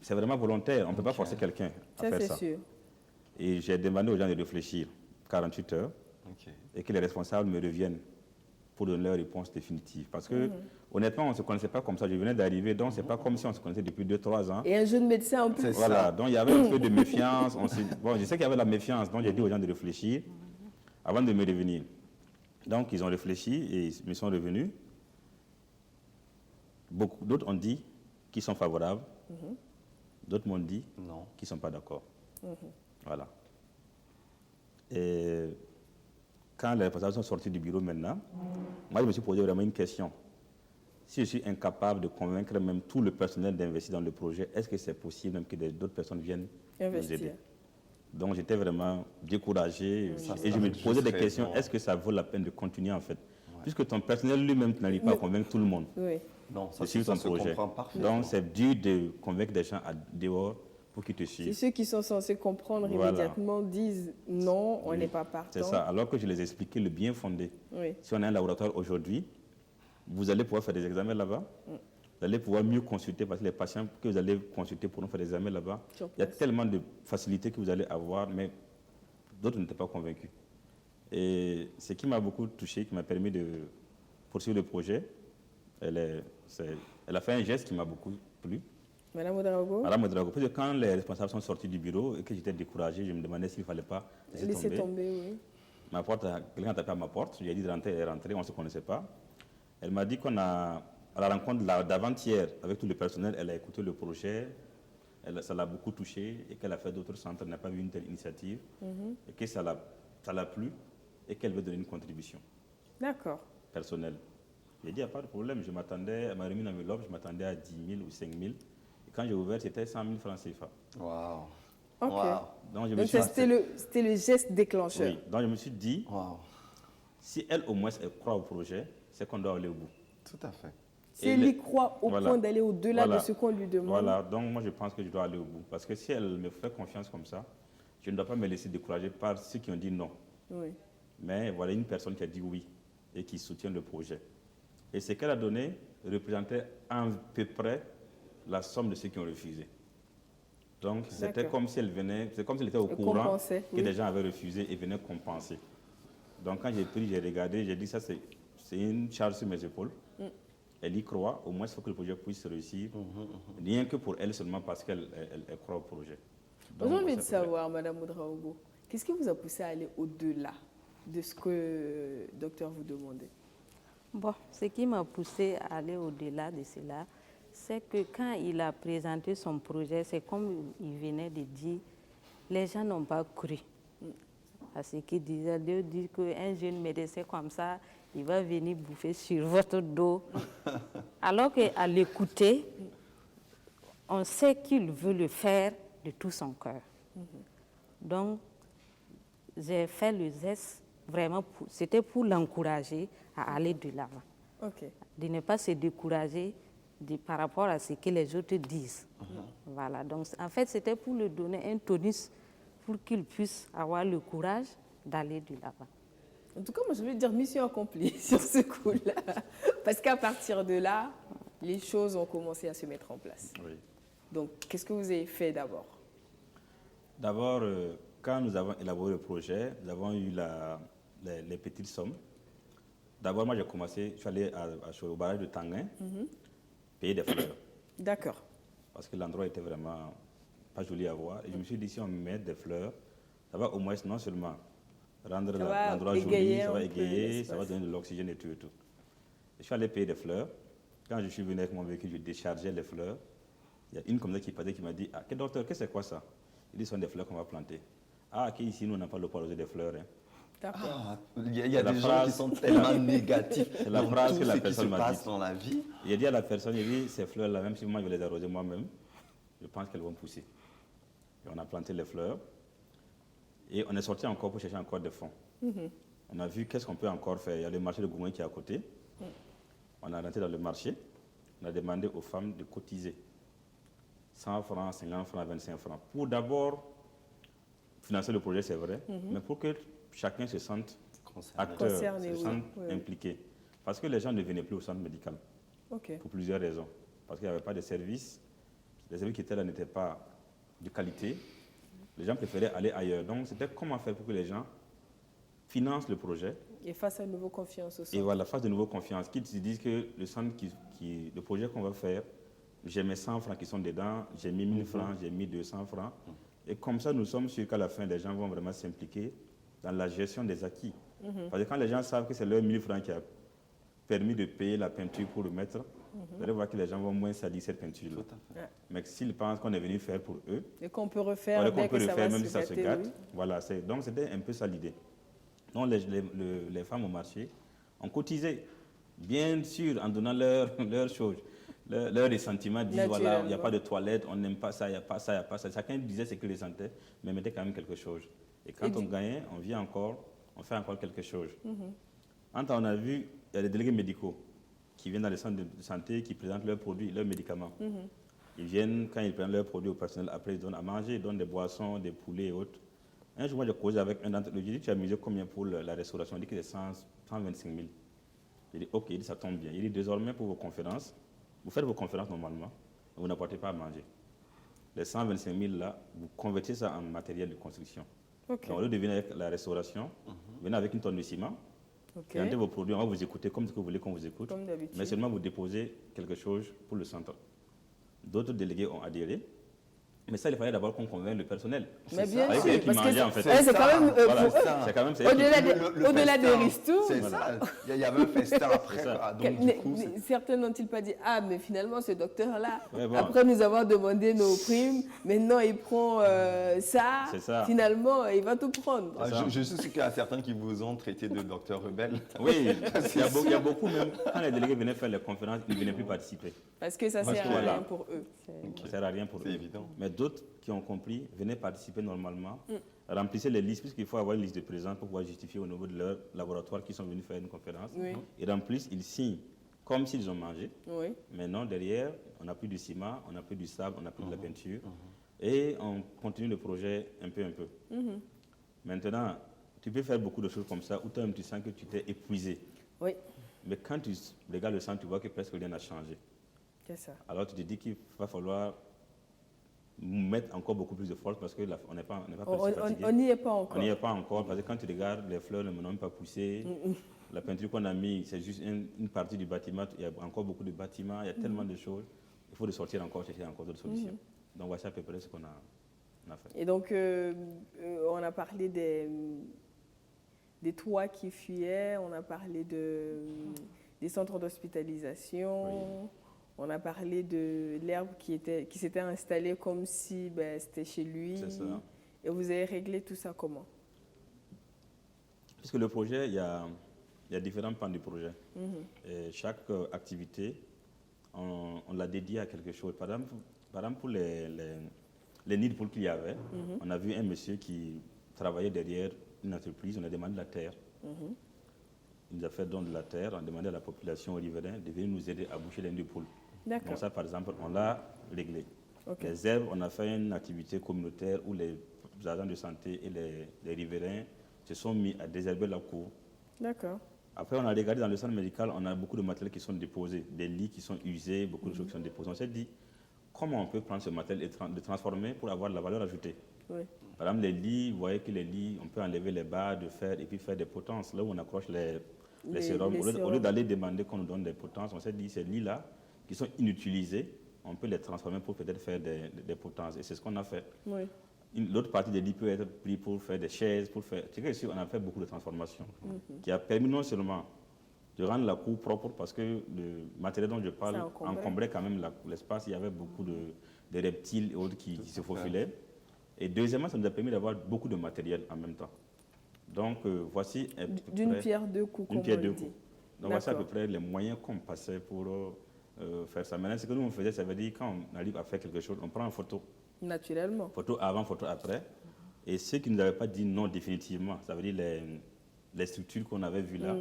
vraiment volontaire. On ne peut pas forcer quelqu'un à faire ça. Ça, c'est sûr. Et j'ai demandé aux gens de réfléchir 48 heures et que les responsables me reviennent pour donner leur réponse définitive. Parce que, honnêtement, on ne se connaissait pas comme ça. Je venais d'arriver, donc ce n'est pas comme si on se connaissait depuis 2-3 ans. Et un jeune médecin en plus. Voilà, donc il y avait un peu de méfiance. Bon, je sais qu'il y avait la méfiance, donc j'ai dit aux gens de réfléchir avant de me revenir. Donc, ils ont réfléchi et ils me sont revenus. D'autres ont dit qu'ils sont favorables. D'autres m'ont dit qu'ils ne sont pas d'accord. Voilà. Et quand les responsables sont sortis du bureau maintenant, moi, je me suis posé vraiment une question. Si je suis incapable de convaincre même tout le personnel d'investir dans le projet, est-ce que c'est possible même que d'autres personnes viennent nous aider? Donc, j'étais vraiment découragé et je me posais des questions. Est-ce que ça vaut la peine de continuer, en fait? Puisque ton personnel lui-même n'arrive pas à convaincre tout le monde Non, de suivre ton projet. Donc, c'est dur de convaincre des gens à dehors pour qu'ils te suivent. C'est ceux qui sont censés comprendre immédiatement disent non, on n'est pas partant. C'est ça, alors que je les ai expliqué le bien fondé. Si on a un laboratoire aujourd'hui, vous allez pouvoir faire des examens là-bas. Vous allez pouvoir mieux consulter parce que les patients que vous allez consulter pourront faire des examens là-bas. Il y a tellement de facilités que vous allez avoir, mais d'autres n'étaient pas convaincus. Et ce qui m'a beaucoup touché, qui m'a permis de poursuivre le projet, elle a fait un geste qui m'a beaucoup plu. Madame Ouedraogo? Madame Ouedraogo, parce que quand les responsables sont sortis du bureau et que j'étais découragé, je me demandais s'il ne fallait pas laisser tomber. Quelqu'un a tapé à ma porte, je lui ai dit de rentrer, elle est rentrée, on ne se connaissait pas. Elle m'a dit à la rencontre d'avant-hier avec tout le personnel, elle a écouté le projet, ça l'a beaucoup touché et qu'elle a fait d'autres centres, elle n'a pas vu une telle initiative et que ça l'a plu et qu'elle veut donner une contribution. D'accord. Personnelle. J'ai dit, il n'y a pas de problème, elle m'a remis une enveloppe, je m'attendais à 10 000 ou 5 000. Et quand j'ai ouvert, c'était 100 000 francs CFA. Waouh. OK. Wow. Donc c'était le geste déclencheur. Oui. Donc je me suis dit, si elle au moins elle croit au projet, c'est qu'on doit aller au bout. Tout à fait. Si elle y croit au point d'aller au-delà de ce qu'on lui demande. Voilà, donc moi je pense que je dois aller au bout. Parce que si elle me fait confiance comme ça, je ne dois pas me laisser décourager par ceux qui ont dit non. Oui. Mais voilà une personne qui a dit oui et qui soutient le projet. Et ce qu'elle a donné représentait à peu près la somme de ceux qui ont refusé. Donc c'était comme si elle était au courant que des gens avaient refusé et venaient compenser. Donc quand j'ai pris, j'ai regardé, j'ai dit ça c'est une charge sur mes épaules. Elle y croit, au moins il faut que le projet puisse réussir, rien que pour elle seulement parce qu'elle croit au projet. J'ai envie de savoir, Madame Ouedraogo, qu'est-ce qui vous a poussé à aller au-delà de ce que le docteur vous demandait? Bon, ce qui m'a poussé à aller au-delà de cela, c'est que quand il a présenté son projet, c'est comme il venait de dire, les gens n'ont pas cru à ce qu'il disait. De dire qu'un jeune médecin comme ça, il va venir bouffer sur votre dos. Alors qu'à l'écouter, on sait qu'il veut le faire de tout son cœur. Donc, j'ai fait le geste vraiment, c'était pour l'encourager à aller de l'avant. De ne pas se décourager par rapport à ce que les autres disent. Voilà, donc en fait, c'était pour lui donner un tonus pour qu'il puisse avoir le courage d'aller de l'avant. En tout cas, moi, je veux dire mission accomplie sur ce coup-là. Parce qu'à partir de là, les choses ont commencé à se mettre en place. Oui. Donc, qu'est-ce que vous avez fait d'abord? D'abord, quand nous avons élaboré le projet, nous avons eu les petites sommes. D'abord, moi, j'ai commencé, je suis allé au barrage de Tanguin, payer des fleurs. D'accord. Parce que l'endroit était vraiment pas joli à voir. Et je me suis dit, si on met des fleurs, ça va au moins non seulement rendre l'endroit joli, ça va égayer, ça va donner de l'oxygène et tout et tout. Et je suis allé payer des fleurs. Quand je suis venu avec mon véhicule, je déchargeais les fleurs. Il y a une comme ça qui passait qui m'a dit, ah, docteur, qu'est-ce que c'est quoi ça? Il dit, ce sont des fleurs qu'on va planter. Ah, ici, nous, on n'a pas le droit d'arroser des fleurs. Hein. Ah, il y a des gens qui sont tellement négatifs. C'est la phrase que la personne m'a dit. Dans la vie. Il a dit à la personne, il dit, ces fleurs-là, même si moi je vais les arroser moi-même, je pense qu'elles vont pousser. Et on a planté les fleurs. Et on est sorti encore pour chercher encore des fonds. On a vu qu'est-ce qu'on peut encore faire. Il y a le marché de Goumoy qui est à côté. On a rentré dans le marché. On a demandé aux femmes de cotiser 100 francs, 50 francs, 25 francs. Pour d'abord financer le projet, c'est vrai, mais pour que chacun se sente acteur, se sente impliqué. Parce que les gens ne venaient plus au centre médical. Pour plusieurs raisons. Parce qu'il n'y avait pas de services. Les services qui étaient là n'étaient pas de qualité. Les gens préféraient aller ailleurs. Donc, c'était comment faire pour que les gens financent le projet. Et fassent à nouveau confiance au centre. Et voilà, fassent de nouveau confiance. Qu'ils se disent que le centre, le projet qu'on va faire, j'ai mes 100 francs qui sont dedans, j'ai mis 1000 francs, j'ai mis 200 francs. Et comme ça, nous sommes sûrs qu'à la fin, les gens vont vraiment s'impliquer dans la gestion des acquis. Parce que quand les gens savent que c'est leurs 1000 francs qui a permis de payer la peinture pour le mettre, vous allez voir que les gens vont moins salir cette peinture-là. Mais s'ils pensent qu'on est venu faire pour eux, et qu'on peut refaire, qu'on peut refaire même si ça se gâte. Oui. Voilà, donc c'était un peu ça l'idée. Donc les femmes au marché ont cotisé, bien sûr, en donnant leurs choses, leurs ressentiments, disent voilà, il n'y a pas de toilette, on n'aime pas ça, il n'y a pas ça, il n'y a pas ça. Chacun disait ce qu'il ressentait, mais mettait quand même quelque chose. Et quand on gagnait, on vient encore, on fait encore quelque chose. Entre on a vu, il y a des délégués médicaux qui viennent dans les centres de santé, qui présentent leurs produits, leurs médicaments. Ils viennent, quand ils prennent leurs produits au personnel, après ils donnent à manger, ils donnent des boissons, des poulets et autres. Un jour, moi, j'ai causé avec un d'entre eux, j'ai dit, tu as misé combien pour la restauration? Il dit que c'est 125 000. J'ai dit, ok, il dit, ça tombe bien. Il dit, désormais, pour vos conférences, vous faites vos conférences normalement, mais vous n'apportez pas à manger. Les 125 000 là, vous convertissez ça en matériel de construction. Donc, au lieu de venir avec la restauration, venez avec une tonne de ciment, présentez vos produits, on va vous écouter comme ce que vous voulez qu'on vous écoute, mais seulement vous déposez quelque chose pour le centre. D'autres délégués ont adhéré. Mais ça, il fallait d'abord qu'on convainque le personnel. Mais bien sûr, c'est parce que en fait. c'est quand même au-delà des ristournes. C'est ça. Il y avait un festin après. Certains n'ont-ils pas dit, ah, mais finalement, ce docteur-là, après nous avoir demandé nos primes, maintenant il prend ça, finalement, il va tout prendre. Je suis sûr qu'il y a certains qui vous ont traité de docteur rebelle. Oui, il y a beaucoup, même quand les délégués venaient faire les conférences, ils ne venaient plus participer. Parce que ça ne sert à rien pour eux. Ça ne sert à rien pour eux. C'est évident. Mais d'autres qui ont compris venaient participer normalement, remplissaient les listes, puisqu'il faut avoir une liste de présence pour pouvoir justifier au niveau de leur laboratoire qu'ils sont venus faire une conférence. Ils remplissent, ils signent comme s'ils ont mangé. Mais non, derrière, on n'a plus du ciment, on n'a plus du sable, on n'a plus de la peinture. Et on continue le projet un peu. Maintenant, tu peux faire beaucoup de choses comme ça, où toi-même tu sens que tu t'es épuisé. Mais quand tu regardes le centre, tu vois que presque rien n'a changé. C'est ça. Alors tu te dis qu'il va falloir mettre encore beaucoup plus de force parce qu'on n'est pas fatigué. On n'y est pas encore. On n'y est pas encore parce que quand tu regardes, les fleurs ne m'ont même pas poussé. La peinture qu'on a mis, c'est juste une partie du bâtiment. Il y a encore beaucoup de bâtiments, il y a tellement de choses. Il faut de sortir encore, chercher encore d'autres solutions. Donc voici à peu près ce qu'on a fait. Et donc, on a parlé des toits qui fuyaient, on a parlé des centres d'hospitalisation. On a parlé de l'herbe qui s'était installée comme si c'était chez lui. C'est ça. Et vous avez réglé tout ça comment? Puisque le projet, il y a différents pans du projet. Et chaque activité, on l'a dédié à quelque chose. Par exemple pour les nids de poules qu'il y avait, on a vu un monsieur qui travaillait derrière une entreprise, on a demandé de la terre. Il nous a fait don de la terre, on a demandé à la population riveraine de venir nous aider à boucher les nids de poules. Donc ça, par exemple, on l'a réglé. Les herbes, on a fait une activité communautaire où les agents de santé et les riverains se sont mis à désherber la cour. Après, on a regardé dans le centre médical, on a beaucoup de matériel qui sont déposés, des lits qui sont usés, beaucoup de choses qui sont déposées. On s'est dit, comment on peut prendre ce matériel et le transformer pour avoir de la valeur ajoutée? Par exemple, les lits, vous voyez que les lits, on peut enlever les barres de fer et puis faire des potences. Là où on accroche les sérums, au lieu d'aller demander qu'on nous donne des potences, on s'est dit, ces lits-là, qui sont inutilisés, on peut les transformer pour peut-être faire des potences. Et c'est ce qu'on a fait. L'autre partie des lits peut être pris pour faire des chaises, C'est que ici, on a fait beaucoup de transformations qui a permis non seulement de rendre la cour propre, parce que le matériel dont je parle encombrait quand même l'espace. Il y avait beaucoup de reptiles et autres qui se faufilaient. Et deuxièmement, ça nous a permis d'avoir beaucoup de matériel en même temps. Donc, voici... D'une pierre deux coups, comme on le dit. Donc, voici à peu près les moyens qu'on passait pour faire ça. Maintenant, ce que nous, on faisait, ça veut dire quand on arrive à faire quelque chose, on prend une photo. Naturellement. Photo avant, photo après. Et ceux qui ne nous avaient pas dit non définitivement, ça veut dire les structures qu'on avait vues là,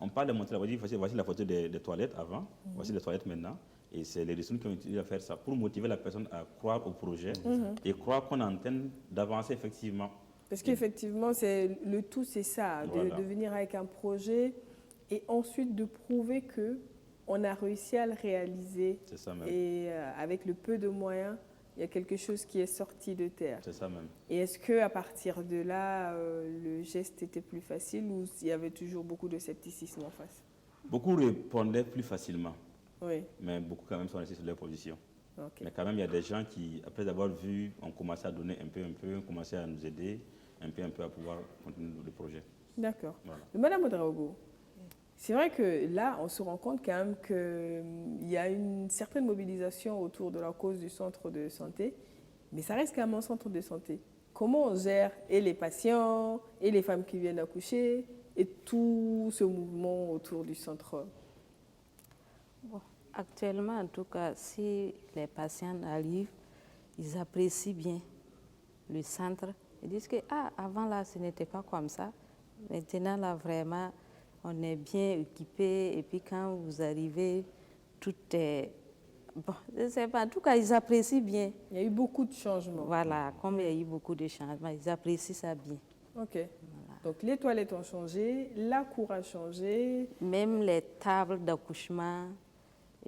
on parle de montrer, voici la photo des toilettes avant, voici les toilettes maintenant. Et c'est les ressources qui ont utilisé à faire ça pour motiver la personne à croire au projet et croire qu'on est en train d'avancer effectivement. Parce qu'effectivement, le tout, c'est ça, de venir avec un projet et ensuite de prouver qu'on a réussi à le réaliser. C'est ça même. Et avec le peu de moyens, il y a quelque chose qui est sorti de terre. C'est ça même. Et est-ce qu'à partir de là, le geste était plus facile ou il y avait toujours beaucoup de scepticisme en face? Beaucoup répondaient plus facilement. Oui. Mais beaucoup quand même sont restés sur leur position. Okay. Mais quand même, il y a des gens qui, après avoir vu, ont commencé à donner un peu, ont commencé à nous aider un peu à pouvoir continuer le projet. D'accord. Voilà. Madame Ouedraogo, c'est vrai que là, on se rend compte quand même qu'il y a une certaine mobilisation autour de la cause du centre de santé, mais ça reste quand même un centre de santé. Comment on gère et les patients, et les femmes qui viennent accoucher, et tout ce mouvement autour du centre? Bon, actuellement, en tout cas, si les patients arrivent, ils apprécient bien le centre. Ils disent que avant là, ce n'était pas comme ça. Maintenant, là, vraiment, on est bien équipé. Et puis, quand vous arrivez, tout est... Bon, je ne sais pas. En tout cas, ils apprécient bien. Il y a eu beaucoup de changements. Voilà, comme il y a eu beaucoup de changements, ils apprécient ça bien. OK. Voilà. Donc, les toilettes ont changé, la cour a changé. Même les tables d'accouchement,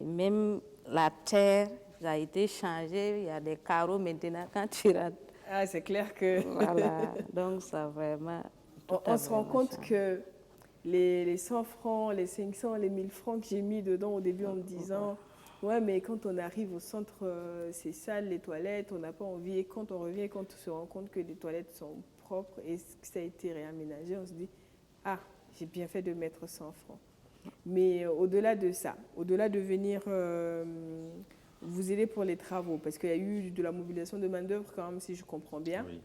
et même la terre a été changée. Il y a des carreaux maintenant quand tu rentres. Ah, c'est clair que... Voilà, donc ça vraiment... On se rend compte que les 100 francs, les 500, les 1000 francs que j'ai mis dedans au début en me disant ouais, mais quand on arrive au centre, c'est sale, les toilettes, on n'a pas envie. Et quand on revient, quand on se rend compte que les toilettes sont propres et que ça a été réaménagé, on se dit j'ai bien fait de mettre 100 francs. Mais au-delà de ça, au-delà de venir vous aider pour les travaux, parce qu'il y a eu de la mobilisation de main-d'œuvre quand même, si je comprends bien. Oui.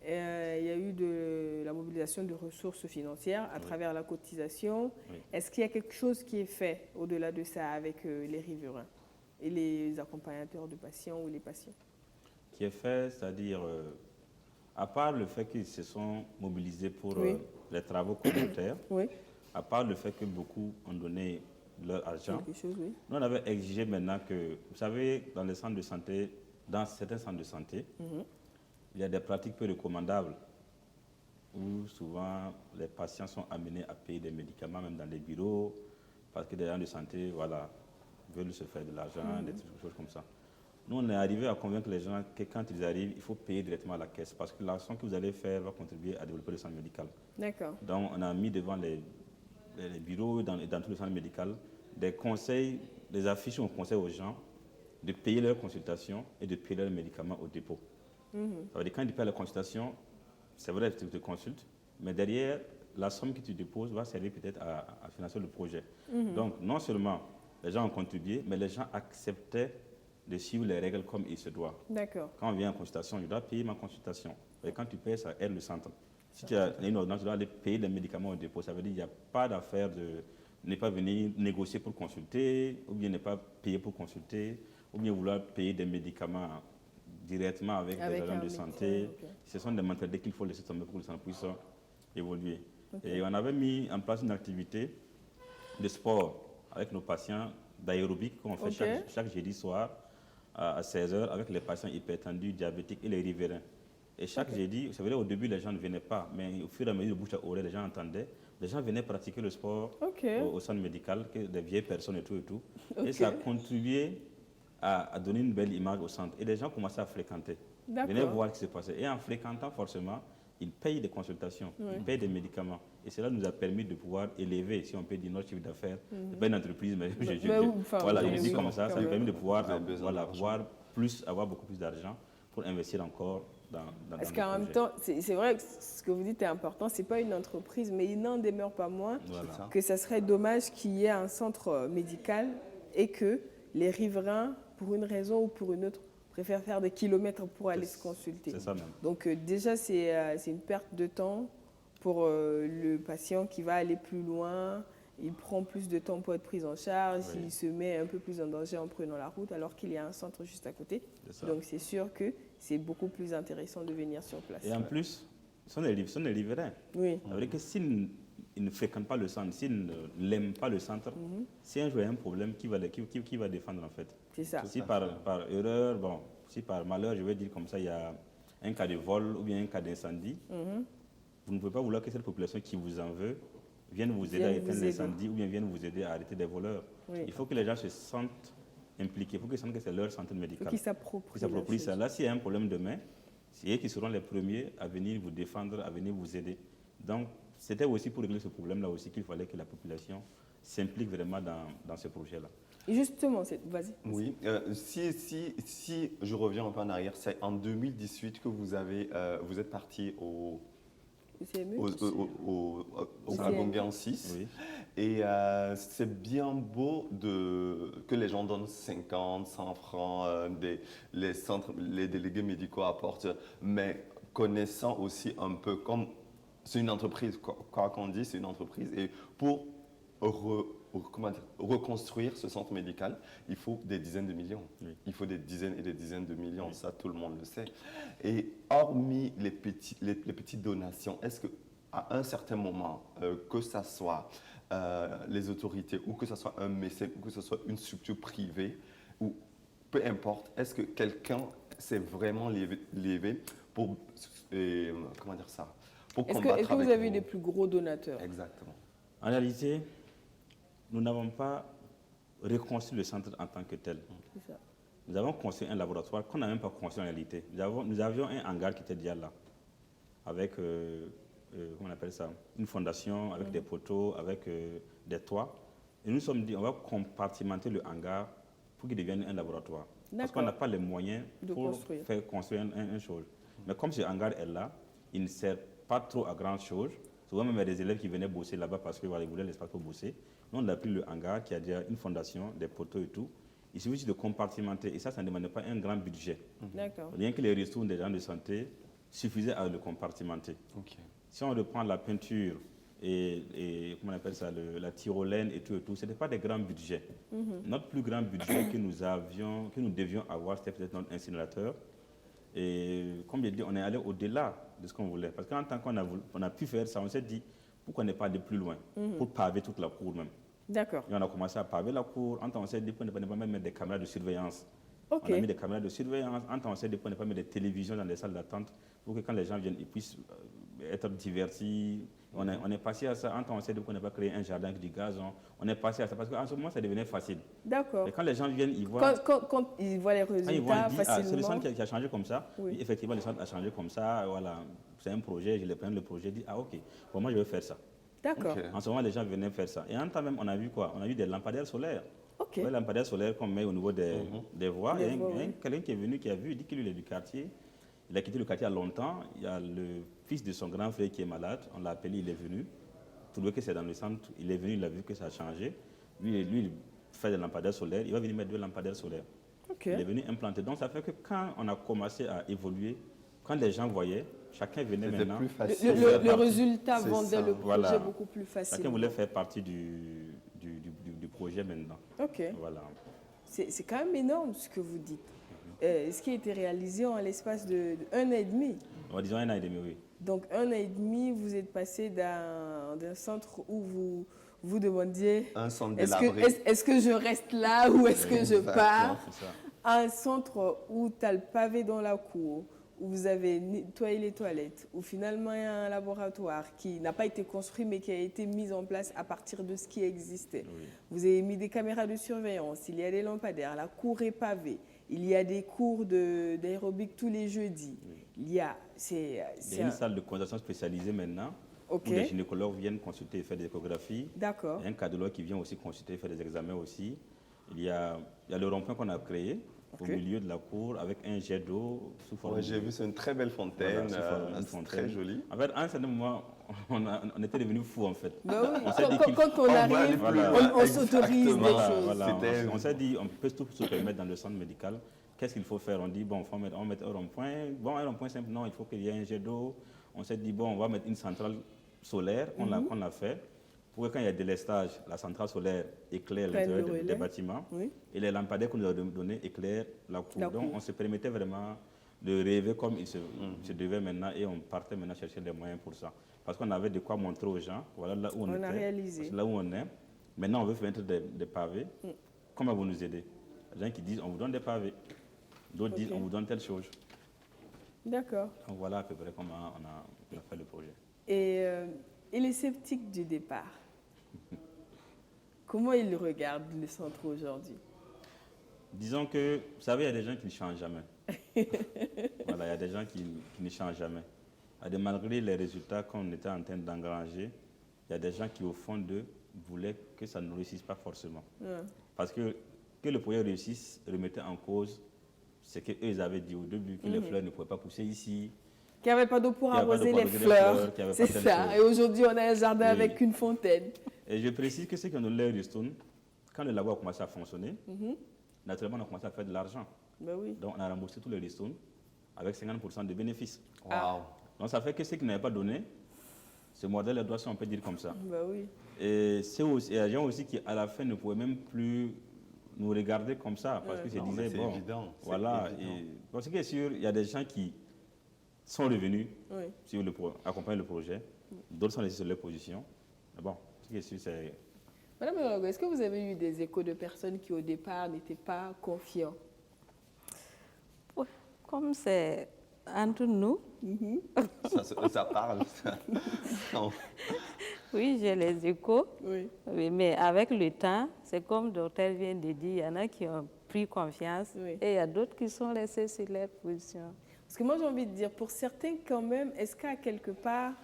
Il y a eu de la mobilisation de ressources financières à travers la cotisation. Oui. Est-ce qu'il y a quelque chose qui est fait au-delà de ça avec les riverains et les accompagnateurs de patients ou les patients? Qui est fait, c'est-à-dire, à part le fait qu'ils se sont mobilisés pour les travaux communautaires, à part le fait que beaucoup ont donné leur argent, nous on avait exigé maintenant que, vous savez, dans les centres de santé, dans certains centres de santé, il y a des pratiques peu recommandables où souvent les patients sont amenés à payer des médicaments même dans les bureaux parce que des gens de santé veulent se faire de l'argent, des choses comme ça. Nous, on est arrivé à convaincre les gens que quand ils arrivent, il faut payer directement à la caisse parce que l'action que vous allez faire va contribuer à développer le centre médical. D'accord. Donc, on a mis devant les bureaux et dans tout le centre médical des conseils, des affiches où on conseille aux gens de payer leurs consultations et de payer leurs médicaments au dépôt. Ça veut dire quand tu payes la consultation, c'est vrai que tu te consultes, mais derrière, la somme que tu déposes va servir peut-être à financer le projet. Donc, non seulement les gens ont contribué, mais les gens acceptaient de suivre les règles comme il se doit. D'accord. Quand on vient en consultation, je dois payer ma consultation. Et quand tu payes, ça aide le centre. Si tu as une ordonnance, tu dois aller payer les médicaments au dépôt. Ça veut dire qu'il n'y a pas d'affaire de ne pas venir négocier pour consulter, ou bien ne pas payer pour consulter, ou bien vouloir payer des médicaments directement avec des agents de santé. Ce sont des mentalités qu'il faut laisser tomber pour que le centre puisse évoluer. Et on avait mis en place une activité de sport avec nos patients d'aérobic qu'on fait chaque jeudi soir à 16h avec les patients hypertendus, diabétiques et les riverains. Et chaque jeudi, c'est vrai, au début, les gens ne venaient pas, mais au fur et à mesure, de bouche à oreille, les gens entendaient. Les gens venaient pratiquer le sport au centre médical, des vieilles personnes et tout. Et ça a contribué à donner une belle image au centre. Et les gens commençaient à fréquenter. Venaient voir ce qui se passait. Et en fréquentant, forcément, ils payent des consultations, ils payent des médicaments. Et cela nous a permis de pouvoir élever, si on peut dire, notre chiffre d'affaires. Ce n'est pas une entreprise, mais je dis comme ça. Ça nous a permis de pouvoir avoir beaucoup plus d'argent pour investir encore dans Parce qu'en même temps, c'est vrai que ce que vous dites est important. Ce n'est pas une entreprise, mais il n'en demeure pas moins que ça serait dommage qu'il y ait un centre médical et que les riverains, pour une raison ou pour une autre, préfèrent faire des kilomètres pour aller se consulter. C'est ça même. Donc déjà, c'est une perte de temps pour le patient qui va aller plus loin. Il prend plus de temps pour être pris en charge, Oui. il se met un peu plus en danger en prenant la route alors qu'il y a un centre juste à côté. Donc c'est sûr que c'est beaucoup plus intéressant de venir sur place. Et en plus, ce sont des riverains. Oui. Ça veut dire que s'ils ne fréquentent pas le centre, s'ils n'aiment pas le centre, si un jour il y a un problème, qui va défendre en fait? C'est ça. Si par erreur, bon, si par malheur, je vais dire comme ça, il y a un cas de vol ou bien un cas d'incendie, vous ne pouvez pas vouloir que cette population qui vous en veut vienne vous aider à éteindre l'incendie ou bien vienne vous aider à arrêter des voleurs. Oui. Il faut que les gens se sentent impliqués, il faut qu'ils sentent que c'est leur santé médicale. Il faut qu'ils s'approprient ça. Là, s'il y a un problème demain, c'est eux qui seront les premiers à venir vous défendre, à venir vous aider. Donc, c'était aussi pour régler ce problème-là aussi qu'il fallait que la population s'implique vraiment dans ce projet-là. Et justement, vas-y. Oui, si je reviens un peu en arrière, c'est en 2018 que vous êtes parti au Kagongan 6. Oui. Et c'est bien beau que les gens donnent 50, 100 francs, les délégués médicaux apportent, mais connaissant aussi un peu comme c'est une entreprise, quoi qu'on dise, c'est une entreprise, et pour reconstruire ce centre médical, il faut des dizaines de millions. Oui. Il faut des dizaines et des dizaines de millions, oui. Ça tout le monde le sait. Et hormis les petites donations, est-ce qu'à un certain moment, que ce soit les autorités ou que ce soit un mécène ou que ce soit une structure privée, ou peu importe, est-ce que quelqu'un s'est vraiment levé pour, comment dire ça, pour combattre Est-ce que vous avez des plus gros donateurs? Exactement. En réalité, nous n'avons pas reconstruit le centre en tant que tel. C'est ça. Nous avons construit un laboratoire qu'on n'a même pas construit en réalité. Nous avions un hangar qui était déjà là, avec, comment on appelle ça, une fondation, avec des poteaux, avec des toits. Et nous nous sommes dit, on va compartimenter le hangar pour qu'il devienne un laboratoire. Parce qu'on n'a pas les moyens pour faire construire une chose. Mais comme ce hangar est là, il ne sert pas trop à grand chose. Souvent, même il y a des élèves qui venaient bosser là-bas parce qu'ils voulaient l'espace pour bosser. Nous, on a pris le hangar qui a déjà une fondation, des poteaux et tout. Il suffit de compartimenter. Et ça ne demandait pas un grand budget. D'accord. Rien que les ressources des gens de santé suffisaient à le compartimenter. Okay. Si on reprend la peinture et comment on appelle ça, la tyrolienne et tout, ce n'était pas des grands budgets. Notre plus grand budget que nous devions avoir, c'était peut-être notre incinérateur. Et comme je dis, on est allé au-delà de ce qu'on voulait. Parce qu'en tant qu'on a pu faire ça, on s'est dit, pourquoi n'est pas aller plus loin, pour paver toute la cour même. D'accord. Et on a commencé à paver la cour. En temps, on s'est dit, pourquoi ne pas même mettre des caméras de surveillance. Okay. On a mis des caméras de surveillance. En temps, on s'est dit, pourquoi ne pas mettre des télévisions dans les salles d'attente pour que quand les gens viennent, ils puissent être divertis. On est passé à ça. En temps, on s'est dit, pourquoi ne pas créer un jardin avec du gazon. On est passé à ça parce qu'en ce moment, ça devenait facile. D'accord. Et quand les gens viennent, ils voient... Quand ils voient les résultats facilement... c'est le centre qui a changé comme ça. Oui. Oui, effectivement, le centre a changé comme ça. Voilà. C'est un projet, je les prends le projet, je dis, ah ok, pour moi, je vais faire ça. D'accord. Okay. En ce moment, les gens venaient faire ça. Et en temps même, on a vu quoi? On a vu des lampadaires solaires. Ok. Des lampadaires solaires qu'on met au niveau des voies. Des et voies, oui. Quelqu'un qui est venu, qui a vu, il dit qu'il est du quartier. Il a quitté le quartier il y a longtemps. Il y a le fils de son grand frère qui est malade. On l'a appelé, il est venu. Trouvé que c'est dans le centre. Il est venu, il a vu que ça a changé. Lui, il fait des lampadaires solaires. Il va venir mettre 2 lampadaires solaires. Okay. Il est venu implanter. Donc, ça fait que quand on a commencé à évoluer, quand les gens voyaient, chacun venait maintenant. Plus facile. Le résultat vendait ça. le projet beaucoup plus facilement. Chacun voulait faire partie du projet maintenant. Ok. Voilà. C'est quand même énorme ce que vous dites. Ce qui a été réalisé en l'espace de 1 an et demi. Disons 1 an et demi, oui. Donc 1 an et demi, vous êtes passé d'un centre où vous demandiez un centre est-ce que je reste là ou est-ce que je pars, C'est ça. à un centre où tu as le pavé dans la cour, où vous avez nettoyé les toilettes, où finalement il y a un laboratoire qui n'a pas été construit mais qui a été mis en place à partir de ce qui existait. Oui. Vous avez mis des caméras de surveillance, il y a des lampadaires, la cour est pavée, il y a des cours d'aérobic tous les jeudis. Oui. Il y a une salle de consultation spécialisée maintenant, où les gynécologues viennent consulter et faire des échographies. D'accord. Il y a un cardiologue qui vient aussi consulter et faire des examens aussi. Il y a le rond-point qu'on a créé. Au milieu de la cour, avec un jet d'eau sous forme. Ouais, j'ai vu, c'est une très belle fontaine, c'est très joli. En fait, à un certain moment, on était devenus fous en fait. Ben oui, quand on arrive, on s'autorise des choses. On s'est dit, on peut tout se permettre dans le centre médical. qu'est-ce qu'il faut faire? On dit, bon, on va mettre un rond-point. Bon, un rond-point simple, non, il faut qu'il y ait un jet d'eau. On s'est dit, bon, on va mettre une centrale solaire, on l'a fait, pour que quand il y a délestage, la centrale solaire éclaire l'intérieur des bâtiments, et les lampadaires qu'on nous a donnés éclairent la cour. Donc, on se permettait vraiment de rêver comme il se devait maintenant, et on partait maintenant chercher des moyens pour ça. Parce qu'on avait de quoi montrer aux gens, voilà là où on était, a réalisé. Là où on est. Maintenant, on veut mettre des pavés. Comment vous nous aider? Il y a des gens qui disent, on vous donne des pavés. D'autres disent, on vous donne telle chose. D'accord. Donc voilà à peu près comment on a fait le projet. Et les sceptiques du départ, comment ils regardent le centre aujourd'hui? Disons que, vous savez, il y a des gens qui ne changent jamais. Voilà, il y a des gens qui ne changent jamais. Malgré les résultats qu'on était en train d'engranger, il y a des gens qui, au fond d'eux, voulaient que ça ne réussisse pas forcément. Parce que le projet réussisse remettait en cause ce qu'eux ils avaient dit au début, que les fleurs ne pouvaient pas pousser ici. Qu'il n'y avait pas d'eau pour arroser les fleurs. C'est ça. Et aujourd'hui, on a un jardin avec une fontaine. Et je précise que ceux qui ont donné leur ristourne, quand le labo a commencé à fonctionner, naturellement, on a commencé à faire de l'argent. Ben oui. Donc, on a remboursé tous les ristounes avec 50% de bénéfices. Wow. Donc, ça fait que ceux qui n'avaient pas donné se mordaient les doigts, si on peut dire comme ça. Ben oui. Et il y a des gens aussi qui, à la fin, ne pouvaient même plus nous regarder comme ça, parce qu'ils se disaient, bon, évident, voilà. Parce que sûr, il y a des gens qui sont revenus sur accompagner le projet, d'autres sont restés sur leur position. Mais bon, ce qui est sûr, c'est... Madame Elogo, est-ce que vous avez eu des échos de personnes qui, au départ, n'étaient pas confiants? Ouais, comme c'est entre nous. Ça parle, ça. Non. Oui, j'ai les échos. Oui, mais avec le temps, c'est comme le docteur vient de dire, il y en a qui ont pris confiance et il y a d'autres qui sont restés sur leur position. Parce que moi, j'ai envie de dire, pour certains quand même, est-ce qu'à quelque part,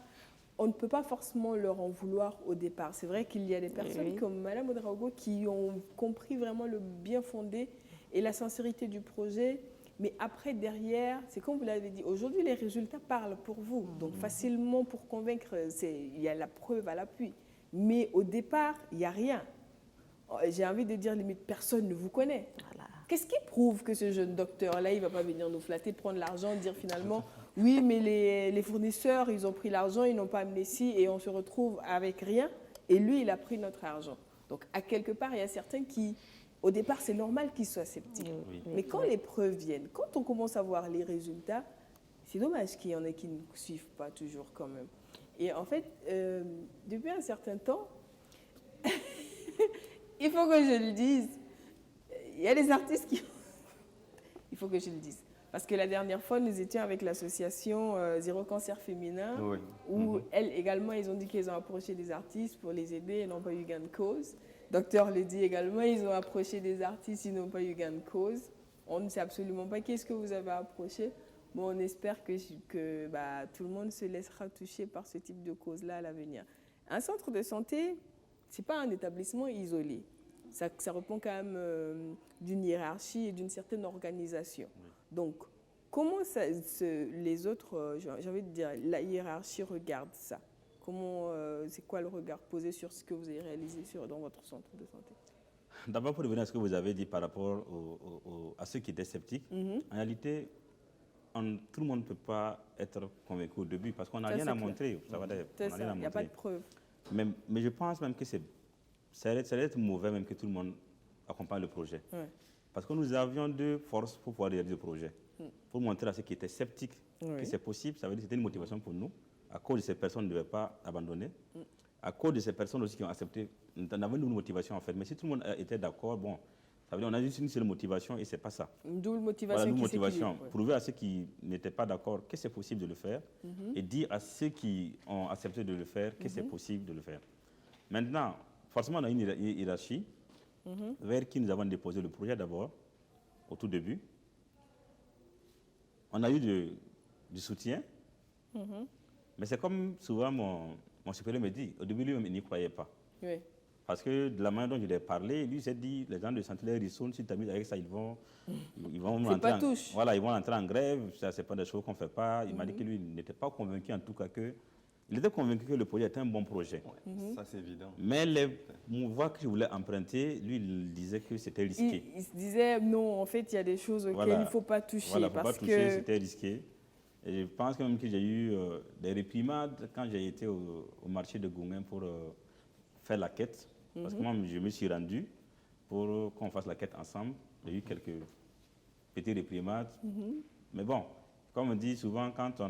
on ne peut pas forcément leur en vouloir au départ? C'est vrai qu'il y a des personnes comme Madame Ouedraogo qui ont compris vraiment le bien fondé et la sincérité du projet. Mais après, derrière, c'est comme vous l'avez dit, aujourd'hui, les résultats parlent pour vous. Donc, facilement, pour convaincre, il y a la preuve à l'appui. Mais au départ, il n'y a rien. J'ai envie de dire, limite, personne ne vous connaît. Voilà. Qu'est-ce qui prouve que ce jeune docteur-là, il ne va pas venir nous flatter, prendre l'argent, dire finalement, oui, mais les fournisseurs, ils ont pris l'argent, ils n'ont pas amené ci, et on se retrouve avec rien, et lui, il a pris notre argent. Donc, à quelque part, il y a certains qui... Au départ, c'est normal qu'ils soient sceptiques. Mais quand les preuves viennent, quand on commence à voir les résultats, c'est dommage qu'il y en ait qui ne suivent pas toujours quand même. Et en fait, depuis un certain temps, il faut que je le dise, il y a des artistes qui... il faut que je le dise. Parce que la dernière fois, nous étions avec l'association Zéro Cancer Féminin, où elles également, ils ont dit qu'ils ont approché des artistes pour les aider et n'ont pas eu gain de cause. Docteur le dit également, ils ont approché des artistes, ils n'ont pas eu gain de cause. On ne sait absolument pas qu'est-ce que vous avez approché. Bon, on espère que tout le monde se laissera toucher par ce type de cause-là à l'avenir. Un centre de santé, ce n'est pas un établissement isolé. Ça répond quand même d'une hiérarchie et d'une certaine organisation. Donc, comment les autres, j'ai envie de dire, la hiérarchie regarde ça? C'est quoi le regard posé sur ce que vous avez réalisé dans votre centre de santé? D'abord, pour revenir à ce que vous avez dit par rapport à ceux qui étaient sceptiques, en réalité, tout le monde ne peut pas être convaincu au début parce qu'on n'a rien à montrer. Il n'y a pas de preuve. Mais je pense même que ça allait être mauvais même que tout le monde accompagne le projet. Parce que nous avions deux forces pour pouvoir réaliser le projet. Pour montrer à ceux qui étaient sceptiques que c'est possible, ça veut dire que c'était une motivation pour nous. À cause de ces personnes, on ne devait pas abandonner. À cause de ces personnes aussi qui ont accepté, on avait une motivation en fait. Mais si tout le monde était d'accord, bon, ça veut dire qu'on a juste une seule motivation et ce n'est pas ça. Une double motivation. Voilà, une motivation. Prouver à ceux qui n'étaient pas d'accord que c'est possible de le faire et dire à ceux qui ont accepté de le faire que c'est possible de le faire. Maintenant, forcément, on a une hiérarchie vers qui nous avons déposé le projet d'abord, au tout début. On a eu du soutien. Mais c'est comme souvent mon supérieur me dit, au début lui-même il n'y croyait pas. Parce que de la manière dont je lui ai parlé, lui s'est dit, les gens de Saint-Hilaire, ils sont, si tu t'amuses avec ça, ils vont entrer en grève, ça c'est pas des choses qu'on ne fait pas. Il m'a dit que lui n'était pas convaincu en tout cas que Il était convaincu que le projet était un bon projet. Ouais, ça, c'est évident. Mais les voies que je voulais emprunter, lui, il disait que c'était risqué. Il se disait, non, en fait, il y a des choses auxquelles il ne faut pas toucher. Voilà, il ne faut parce pas toucher, que c'était risqué. Et je pense quand même que j'ai eu des réprimades quand j'ai été au marché de Goumen pour faire la quête. Parce que moi, je me suis rendu pour qu'on fasse la quête ensemble. J'ai eu quelques petites réprimades. Mais bon, comme on dit souvent, quand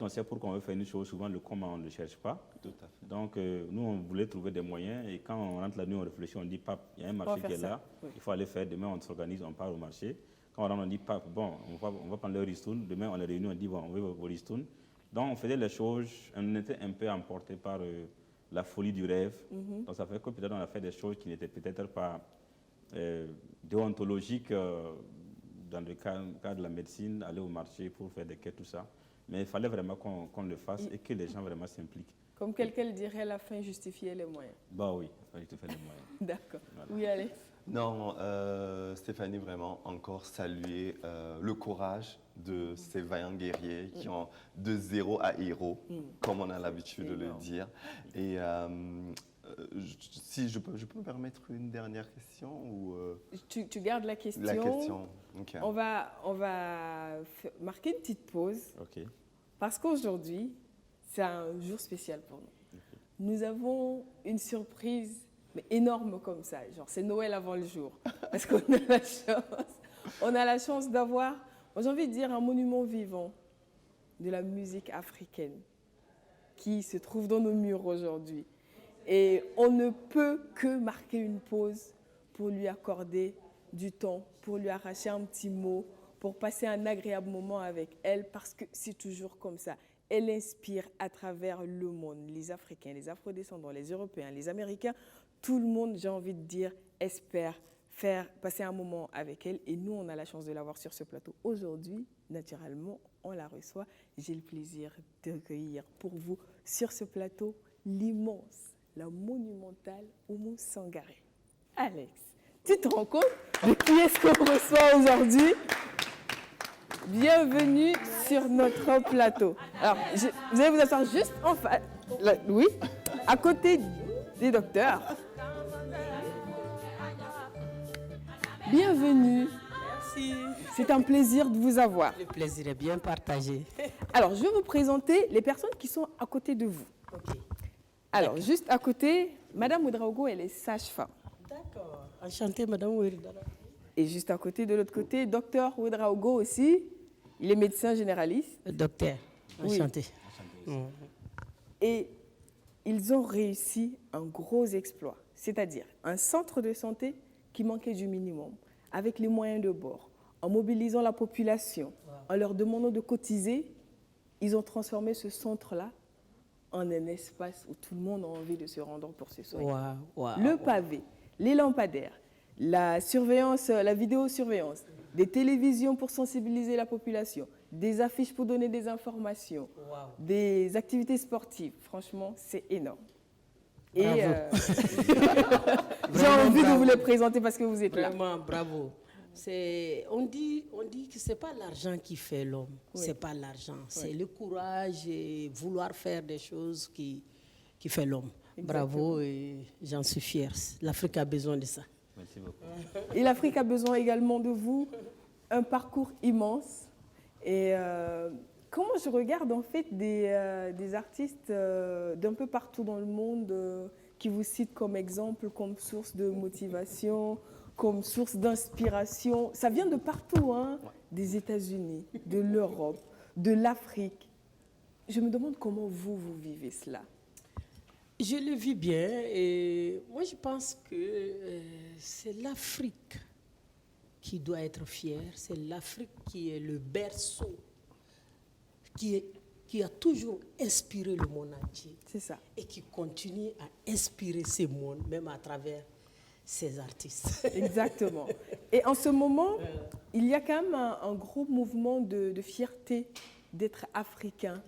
on sait pourquoi on veut faire une chose, souvent le comment on ne le cherche pas. Tout à fait. Donc nous, on voulait trouver des moyens. Et quand on rentre la nuit, on réfléchit, on dit, pape, il y a un marché qui est là, il faut aller faire. Demain, on s'organise, on part au marché. Quand on rentre, on dit, pape, bon, on va prendre le ristourne. Demain, on les réunit, on dit, bon, on veut vos ristournes. Donc on faisait les choses, on était un peu emporté par la folie du rêve. Donc ça fait que peut-être on a fait des choses qui n'étaient peut-être pas déontologiques dans le cas de la médecine, aller au marché pour faire des quêtes, tout ça. Mais il fallait vraiment qu'on le fasse et que les gens vraiment s'impliquent. Comme quelqu'un le dirait, la fin justifiait les moyens. Bah oui, il fallait faire les moyens. D'accord. Voilà. Oui, Alex. Non, Stéphanie, vraiment encore saluer le courage de ces vaillants guerriers qui ont de zéro à héros, comme on a l'habitude de le dire. Et si je peux me permettre une dernière question ou Tu gardes la question. La question, ok. On va marquer une petite pause. Ok. Parce qu'aujourd'hui, c'est un jour spécial pour nous. Nous avons une surprise mais énorme comme ça. Genre, c'est Noël avant le jour. Parce qu'on a la chance d'avoir, j'ai envie de dire, un monument vivant de la musique africaine qui se trouve dans nos murs aujourd'hui. Et on ne peut que marquer une pause pour lui accorder du temps, pour lui arracher un petit mot, pour passer un agréable moment avec elle, parce que c'est toujours comme ça. Elle inspire à travers le monde, les Africains, les Afro-descendants, les Européens, les Américains. Tout le monde, j'ai envie de dire, espère passer un moment avec elle. Et nous, on a la chance de l'avoir sur ce plateau. Aujourd'hui, naturellement, on la reçoit. J'ai le plaisir d'accueillir pour vous sur ce plateau l'immense, la monumentale Oumou Sangaré. Alex, tu te rends compte de qui est-ce qu'on reçoit aujourd'hui? Bienvenue sur notre plateau. Alors, vous allez vous asseoir juste en face, oui, à côté des docteurs. Bienvenue. Merci. C'est un plaisir de vous avoir. Le plaisir est bien partagé. Alors, je vais vous présenter les personnes qui sont à côté de vous. Ok. Alors, juste à côté, Madame Ouedraogo, elle est sage-femme. D'accord. Enchantée, Madame Ouedraogo. Et juste à côté, de l'autre côté, Docteur Ouedraogo aussi. Il est médecin généraliste. Docteur, enchanté. Oui. Et ils ont réussi un gros exploit, c'est-à-dire un centre de santé qui manquait du minimum, avec les moyens de bord, en mobilisant la population, en leur demandant de cotiser. Ils ont transformé ce centre-là en un espace où tout le monde a envie de se rendre pour se soigner. Le pavé, les lampadaires, la surveillance, la vidéosurveillance, des télévisions pour sensibiliser la population, des affiches pour donner des informations, des activités sportives. Franchement, c'est énorme. Et j'ai envie de vous les présenter parce que vous êtes là. Vraiment, bravo. On dit que ce n'est pas l'argent qui fait l'homme, ce n'est pas l'argent, c'est le courage et vouloir faire des choses qui fait l'homme. Bravo et j'en suis fière. L'Afrique a besoin de ça. Merci beaucoup. Et l'Afrique a besoin également de vous, un parcours immense. Et comment je regarde en fait des artistes d'un peu partout dans le monde qui vous citent comme exemple, comme source de motivation, comme source d'inspiration. Ça vient de partout, hein, des États-Unis, de l'Europe, de l'Afrique. Je me demande comment vous vivez cela. Je le vis bien et moi je pense que c'est l'Afrique qui doit être fière, c'est l'Afrique qui est le berceau, qui a toujours inspiré le monde entier. C'est ça. Et qui continue à inspirer ce monde, même à travers ses artistes. Exactement. Et en ce moment, il y a quand même un gros mouvement de fierté d'être africain.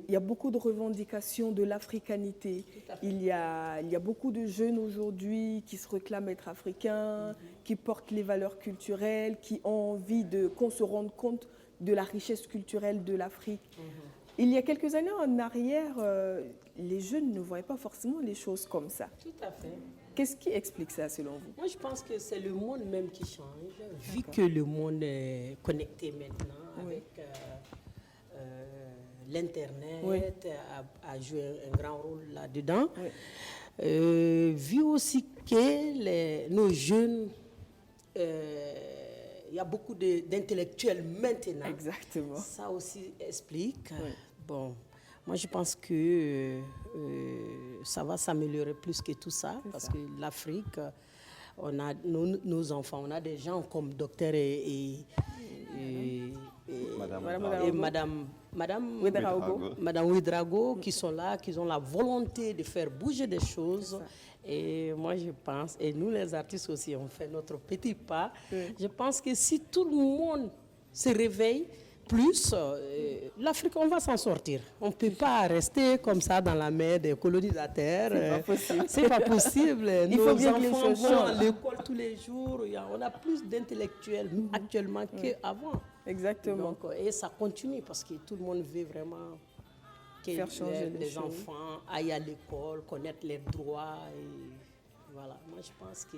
Il y a beaucoup de revendications de l'africanité. Il y a beaucoup de jeunes aujourd'hui qui se réclament être africains, qui portent les valeurs culturelles, qui ont envie qu'on se rende compte de la richesse culturelle de l'Afrique. Il y a quelques années en arrière, les jeunes ne voyaient pas forcément les choses comme ça. Tout à fait. Qu'est-ce qui explique ça selon vous? Moi, je pense que c'est le monde même qui change. Vu que le monde est connecté maintenant avec l'Internet, a joué un grand rôle là-dedans. Oui. Vu aussi que nos jeunes, il y a beaucoup d'intellectuels maintenant. Exactement. Ça aussi explique. Oui. Bon, moi je pense que ça va s'améliorer plus que tout ça, parce que l'Afrique, on a nos enfants, on a des gens comme docteur et Madame Ouedraogo qui sont là, qui ont la volonté de faire bouger des choses. Et moi, je pense, et nous les artistes aussi, on fait notre petit pas. Oui. Je pense que si tout le monde se réveille plus, l'Afrique, on va s'en sortir. On ne peut pas rester comme ça dans la mer des colonisateurs. C'est pas possible. C'est pas possible. Il faut bien que les enfants choses vont changent. à l'école tous les jours. On a plus d'intellectuels actuellement qu'avant. Exactement. Donc, et ça continue parce que tout le monde veut vraiment que faire changer les enfants aillent à l'école, connaître les droits. Et voilà. Moi, je pense que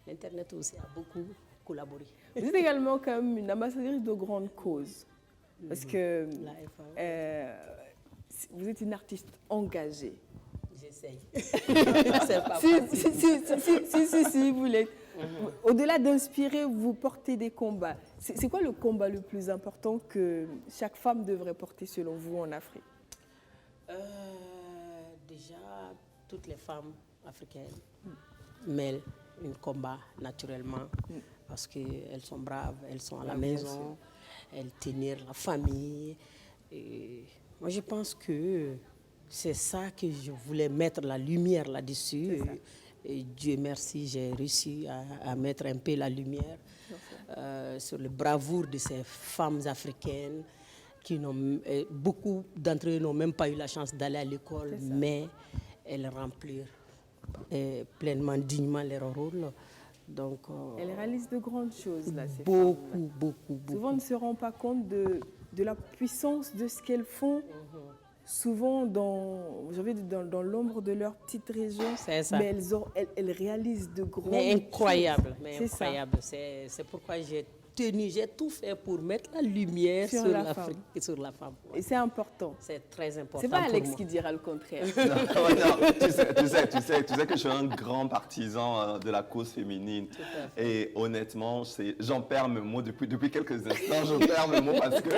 l'Internet aussi a beaucoup collaboré. Vous êtes également comme une ambassadrice de grandes causes. Parce que vous êtes une artiste engagée. J'essaye. Si, vous l'êtes. Au-delà d'inspirer, vous portez des combats. C'est quoi le combat le plus important que chaque femme devrait porter selon vous en Afrique? Déjà, toutes les femmes africaines mêlent un combat naturellement parce qu'elles sont braves, elles sont à la maison, elles tiennent la famille. Et moi, je pense que c'est ça que je voulais mettre la lumière là-dessus. Et Dieu merci, j'ai réussi à mettre un peu la lumière sur le bravoure de ces femmes africaines qui beaucoup d'entre eux n'ont même pas eu la chance d'aller à l'école, mais elles remplissent pleinement, dignement leur rôle. Donc, elles réalisent de grandes choses, là, ces beaucoup. Souvent, on ne se rend pas compte de la puissance de ce qu'elles font. Souvent dans l'ombre de leur petite région, mais elles réalisent de grandes choses. Incroyable. C'est pourquoi j'ai tout fait pour mettre la lumière sur l'Afrique et sur la femme. Et c'est important. C'est très important. C'est pas Alex qui dira le contraire. Non, tu sais que je suis un grand partisan de la cause féminine. Et honnêtement, j'en perds mes mots depuis quelques instants. Je perds mes mots parce que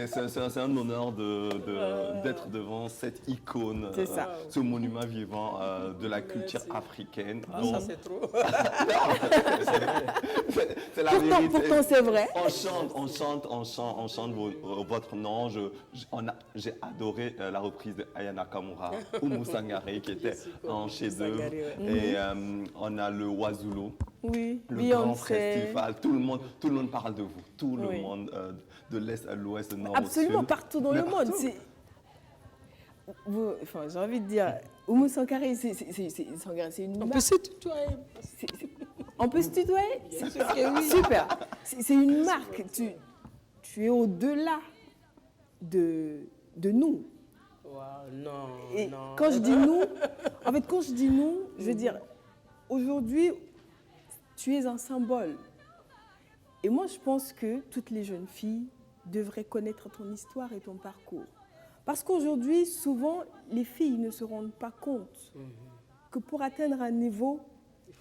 c'est un honneur d'être devant cette icône, ce monument vivant de la culture africaine. Ça, c'est trop. C'est la vérité. Pourtant, c'est vrai. On chante votre nom. J'ai adoré la reprise de Aya Nakamura, Oumou Sangare, qui était un chef-d'œuvre. Et on a le Wazulu, le grand festival. Tout le monde parle de vous. Tout le monde, de l'Est à l'Ouest, de Nord au Sud. Absolument, partout dans le monde. J'ai envie de dire, Oumou Sangare, c'est une marque. On peut se tutoyer. On peut se tutoyer? Super. C'est une marque. Tu es au-delà de nous. Wow, non. Quand je dis nous, je veux dire, aujourd'hui, tu es un symbole. Et moi, je pense que toutes les jeunes filles devraient connaître ton histoire et ton parcours. Parce qu'aujourd'hui, souvent, les filles ne se rendent pas compte que pour atteindre un niveau,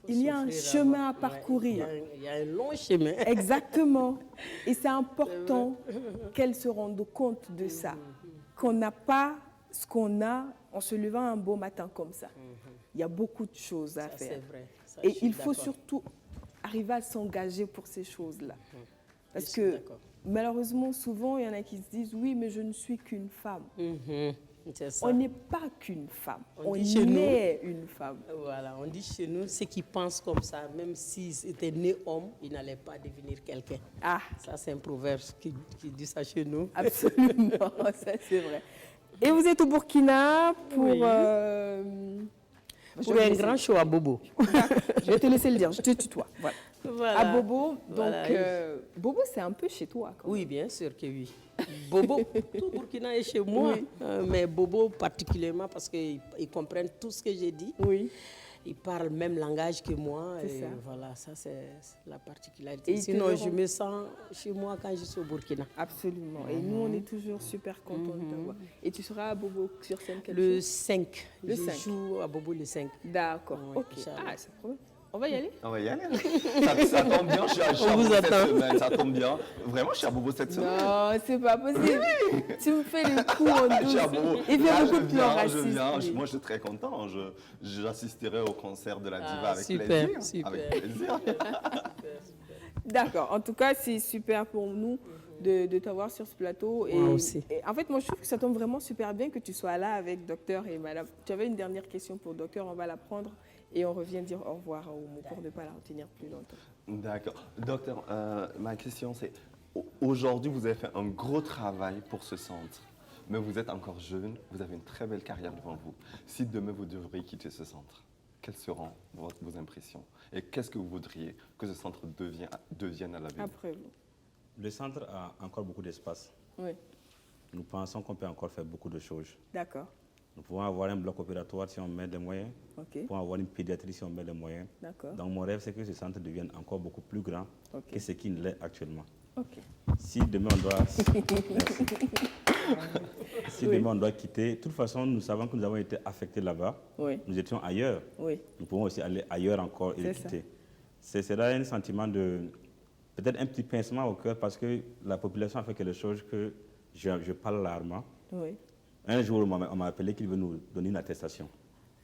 il y a un chemin à parcourir. Il y a un long chemin. Exactement. Et c'est important qu'elles se rendent compte de ça. Qu'on n'a pas ce qu'on a en se levant un beau matin comme ça. Il y a beaucoup de choses à faire. C'est vrai. Ça, et il faut surtout arriver à s'engager pour ces choses-là. Parce que malheureusement, souvent, il y en a qui se disent « Oui, mais je ne suis qu'une femme ». On n'est pas qu'une femme, on est une femme. Voilà, on dit chez nous, ceux qui pensent comme ça, même s'ils étaient nés hommes, ils n'allaient pas devenir quelqu'un. Ça c'est un proverbe qui dit ça chez nous. Absolument, ça c'est vrai. Et vous êtes au Burkina pour... Pour un grand show à Bobo. Je vais te laisser le dire, je te tutoie. Voilà. Voilà. À Bobo, donc Bobo c'est un peu chez toi. Oui, bien sûr que oui. Bobo, tout Burkina est chez moi, mais Bobo particulièrement parce qu'ils comprennent tout ce que j'ai dit. Oui. Ils parlent le même langage que moi. C'est ça. Voilà, ça c'est la particularité. Et sinon, je me sens chez moi quand je suis au Burkina. Absolument. Et nous, on est toujours super contents de t'avoir. Et tu seras à Bobo sur scène quel Le jour? 5. Le je 5. joue à Bobo le 5. D'accord. Oui, Ok. Inch'Allah. Ah, c'est trop. On va y aller? On va y aller. Ça tombe bien, je suis à Bobo cette semaine. Ça tombe bien. Vraiment, je suis à Bobo cette semaine. Non, c'est pas possible. Tu me fais le coup en Je suis à douce. Bobo. Il fait Là, beaucoup de plans je racistes. viens. lui. Moi, je suis très content. J'assisterai au concert de la diva avec super, plaisir. super. Avec plaisir. D'accord. En tout cas, c'est super pour nous de t'avoir sur ce plateau. Et, Moi aussi. et en fait, moi, je trouve que ça tombe vraiment super bien que tu sois là avec Docteur et Madame. Tu avais une dernière question pour Docteur, on va la prendre et on revient dire au revoir au mot pour ne pas la retenir plus longtemps. D'accord. Docteur, ma question c'est, aujourd'hui vous avez fait un gros travail pour ce centre, mais vous êtes encore jeune, vous avez une très belle carrière devant vous. Si demain vous devriez quitter ce centre, quelles seront vos impressions? Et qu'est-ce que vous voudriez que ce centre devienne à l'avenir? Après vous. Le centre a encore beaucoup d'espace. Oui, Nous pensons qu'on peut encore faire beaucoup de choses. d'accord. Nous pouvons avoir un bloc opératoire si on met des moyens. Ok, Nous pouvons avoir une pédiatrie si on met des moyens. d'accord. Donc mon rêve, c'est que ce centre devienne encore beaucoup plus grand Ok. que ce qu'il l'est actuellement. Ok. Si demain on doit... Merci. Si Oui. demain on doit quitter, de toute façon, nous savons que nous avons été affectés là-bas. Oui, Nous étions ailleurs. oui, Nous pouvons aussi aller ailleurs encore et le C'est ça. quitter. C'est là un sentiment de... Peut-être un petit pincement au cœur parce que la population a fait quelque chose que je parle rarement. oui. Un jour, on m'a appelé qu'il veut nous donner une attestation.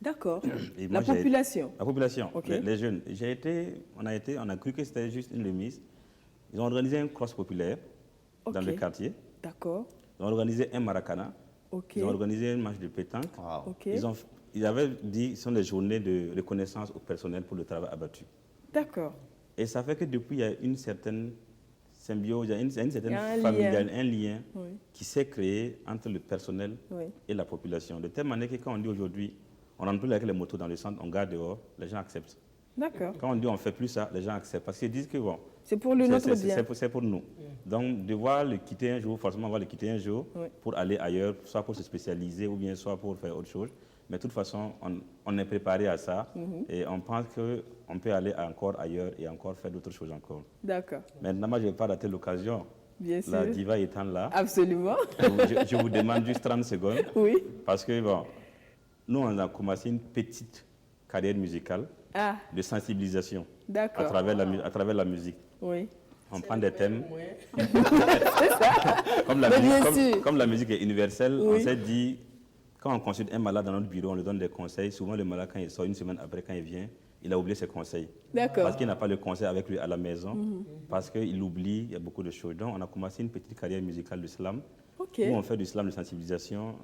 D'accord. Et La moi, j'ai- population. La population, Ok. les jeunes. On a cru que c'était juste une remise. Ils ont organisé un cross populaire dans Ok. le quartier. D'accord. Ils ont organisé un maracana. Ok. Ils ont organisé un match de pétanque. Wow. Ok. Ils avaient dit que ce sont des journées de reconnaissance au personnel pour le travail abattu. D'accord. Et ça fait que depuis, il y a une certaine symbiose, il y a une certaine Il y a un famille, lien. un lien Oui. qui s'est créé entre le personnel Oui. et la population. De telle manière que quand on dit aujourd'hui, on rentre plus avec les motos dans le centre, on garde dehors, les gens acceptent. D'accord. Quand on dit on ne fait plus ça, les gens acceptent. Parce qu'ils disent que bon, C'est pour le notre bien. c'est pour nous. Donc, devoir le quitter un jour, forcément, on va le quitter un jour Oui. pour aller ailleurs, soit pour se spécialiser ou bien soit pour faire autre chose. Mais de toute façon, on est préparé à ça et on pense qu'on peut aller encore ailleurs et encore faire d'autres choses encore. D'accord. Maintenant, moi, je ne vais pas rater l'occasion. Bien sûr. La diva étant là, Absolument. je vous demande juste 30 secondes Oui. parce que, bon, nous, on a commencé une petite carrière musicale Ah, de sensibilisation à d'accord. travers la musique. Oui. On prend des thèmes. C'est ça. Mais bien sûr. Comme la musique est universelle, Oui. on s'est dit, quand on consulte un malade dans notre bureau, on lui donne des conseils. Souvent, le malade, quand il sort une semaine après, quand il vient, il a oublié ses conseils. D'accord. Parce qu'il n'a pas le conseil avec lui à la maison, parce qu'il oublie, il y a beaucoup de choses. Donc, on a commencé une petite carrière musicale de slam, Ok. où on fait du slam de sensibilisation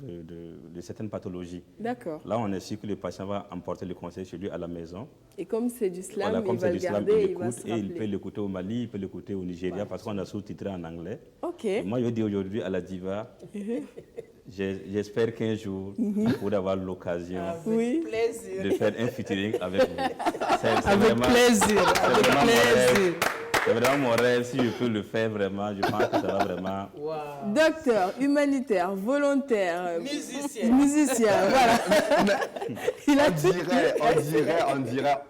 de certaines pathologies. D'accord. Là, on est sûr que le patient va emporter le conseil chez lui à la maison. Et comme c'est du slam, Voilà, comme il va c'est le du slam, garder, il il va l'écoute se et il peut rappeler. l'écouter au Mali, il peut l'écouter au Nigeria parce qu'on a sous-titré en anglais. Ok. Et moi, je dis aujourd'hui à la diva, j'espère qu'un jour, vous pourrez avoir l'occasion Oui. Plaisir. de faire un featuring avec vous. C'est Avec vraiment- plaisir. c'est Avec vraiment mon rêve. plaisir. C'est vraiment mon rêve. Si je peux le faire vraiment, je pense que ça va vraiment... Wow. Docteur, humanitaire, volontaire, Musicien. musicien, voilà. Il a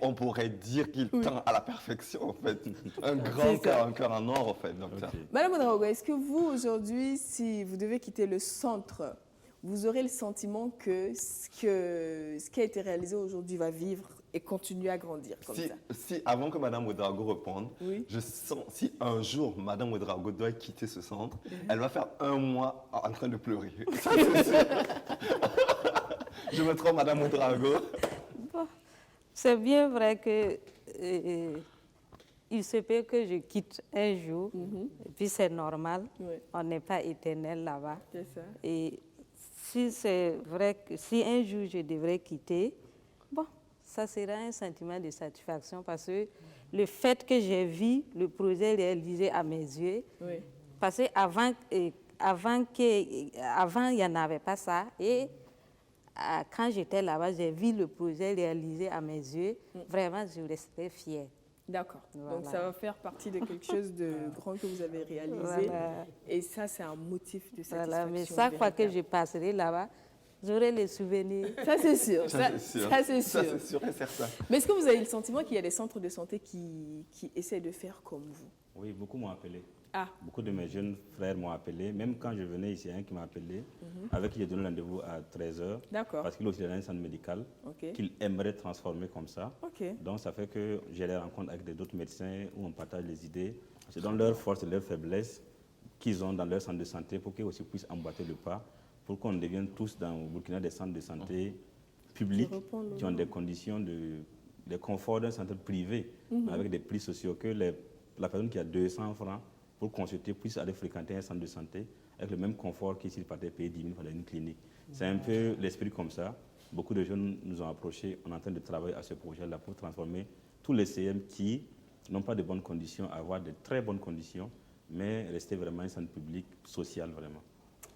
On pourrait dire qu'il tend à la perfection, en fait. Un grand C'est ça. cœur, un cœur en or, en fait, docteur. Ok. Madame Ouedraogo, est-ce que vous, aujourd'hui, si vous devez quitter le centre, vous aurez le sentiment que ce qui a été réalisé aujourd'hui va vivre et continuer à grandir comme ça? Si, avant que Madame Ouedraogo réponde, Oui. je sens, si un jour Madame Ouedraogo doit quitter ce centre, elle va faire un mois en train de pleurer. Ça, c'est sûr. Je me trompe, Madame Ouedraogo. Bon, c'est bien vrai que il se peut que je quitte un jour, et puis c'est normal, Oui, on n'est pas éternel là-bas. c'est ça. Et si c'est vrai que si un jour je devrais quitter, bon, ça sera un sentiment de satisfaction parce que le fait que j'ai vu le projet réalisé à mes yeux, Oui. parce qu'avant, avant, il n'y en avait pas ça. Et quand j'étais là-bas, j'ai vu le projet réalisé à mes yeux. Vraiment, je restais fière. D'accord. Voilà. Donc ça va faire partie de quelque chose de grand que vous avez réalisé. Voilà. Et ça, c'est un motif de satisfaction. Voilà, mais chaque fois que je passerai là-bas, j'aurai les souvenirs. Ça, c'est sûr. Ça, c'est sûr. Ça, c'est Ça, sûr. c'est sûr et certain. Mais est-ce que vous avez le sentiment qu'il y a des centres de santé qui essaient de faire comme vous? Oui, beaucoup m'ont appelé. Ah, Beaucoup de mes jeunes frères m'ont appelé. Même quand je venais ici, il y a un qui m'a appelé, avec qui j'ai donné rendez-vous à 13h, d'accord. parce qu'il est aussi dans un centre médical, Ok. qu'il aimerait transformer comme ça. Ok. Donc ça fait que j'ai les rencontres avec d'autres médecins où on partage les idées. C'est dans leurs forces et leurs faiblesses qu'ils ont dans leur centre de santé pour qu'ils aussi puissent emboîter le pas, pour qu'on devienne tous dans au Burkina des centres de santé publics qui ont des conditions de confort d'un centre privé, avec des prix sociaux que la personne qui a 200 francs pour consulter puisse aller fréquenter un centre de santé avec le même confort qu'ici, il partait payer 10 000 pour aller à une clinique. C'est un peu l'esprit comme ça. Beaucoup de jeunes nous ont approchés. On est en train de travailler à ce projet-là pour transformer tous les CM qui n'ont pas de bonnes conditions, à avoir de très bonnes conditions, mais rester vraiment un centre public social, vraiment.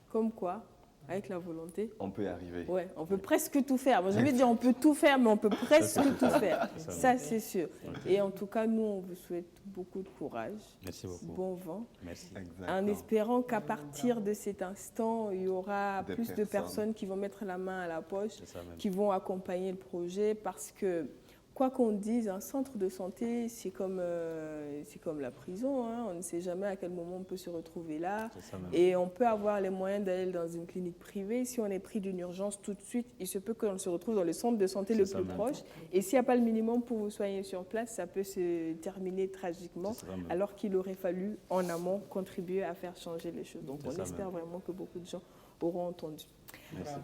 Comme quoi, avec la volonté, On peut y arriver. ouais, on peut presque tout faire. Moi, je veux dire, on peut tout faire, mais on peut presque tout faire. Ça, c'est sûr. Et en tout cas, nous, on vous souhaite beaucoup de courage. Merci beaucoup. Bon vent. Merci. Exactement. En espérant qu'à partir de cet instant, il y aura Des plus de personnes qui vont mettre la main à la poche, C'est ça même. qui vont accompagner le projet, parce que, quoi qu'on dise, un centre de santé, c'est comme la prison, hein. On ne sait jamais à quel moment on peut se retrouver là. C'est ça même. Et on peut avoir les moyens d'aller dans une clinique privée. Si on est pris d'une urgence tout de suite, il se peut qu'on se retrouve dans le centre de santé le C'est ça plus même. proche. Et s'il n'y a pas le minimum pour vous soigner sur place, ça peut se terminer tragiquement, C'est ça même. alors qu'il aurait fallu, en amont, contribuer à faire changer les choses. Donc C'est on ça espère même. vraiment que beaucoup de gens auront entendu. Merci.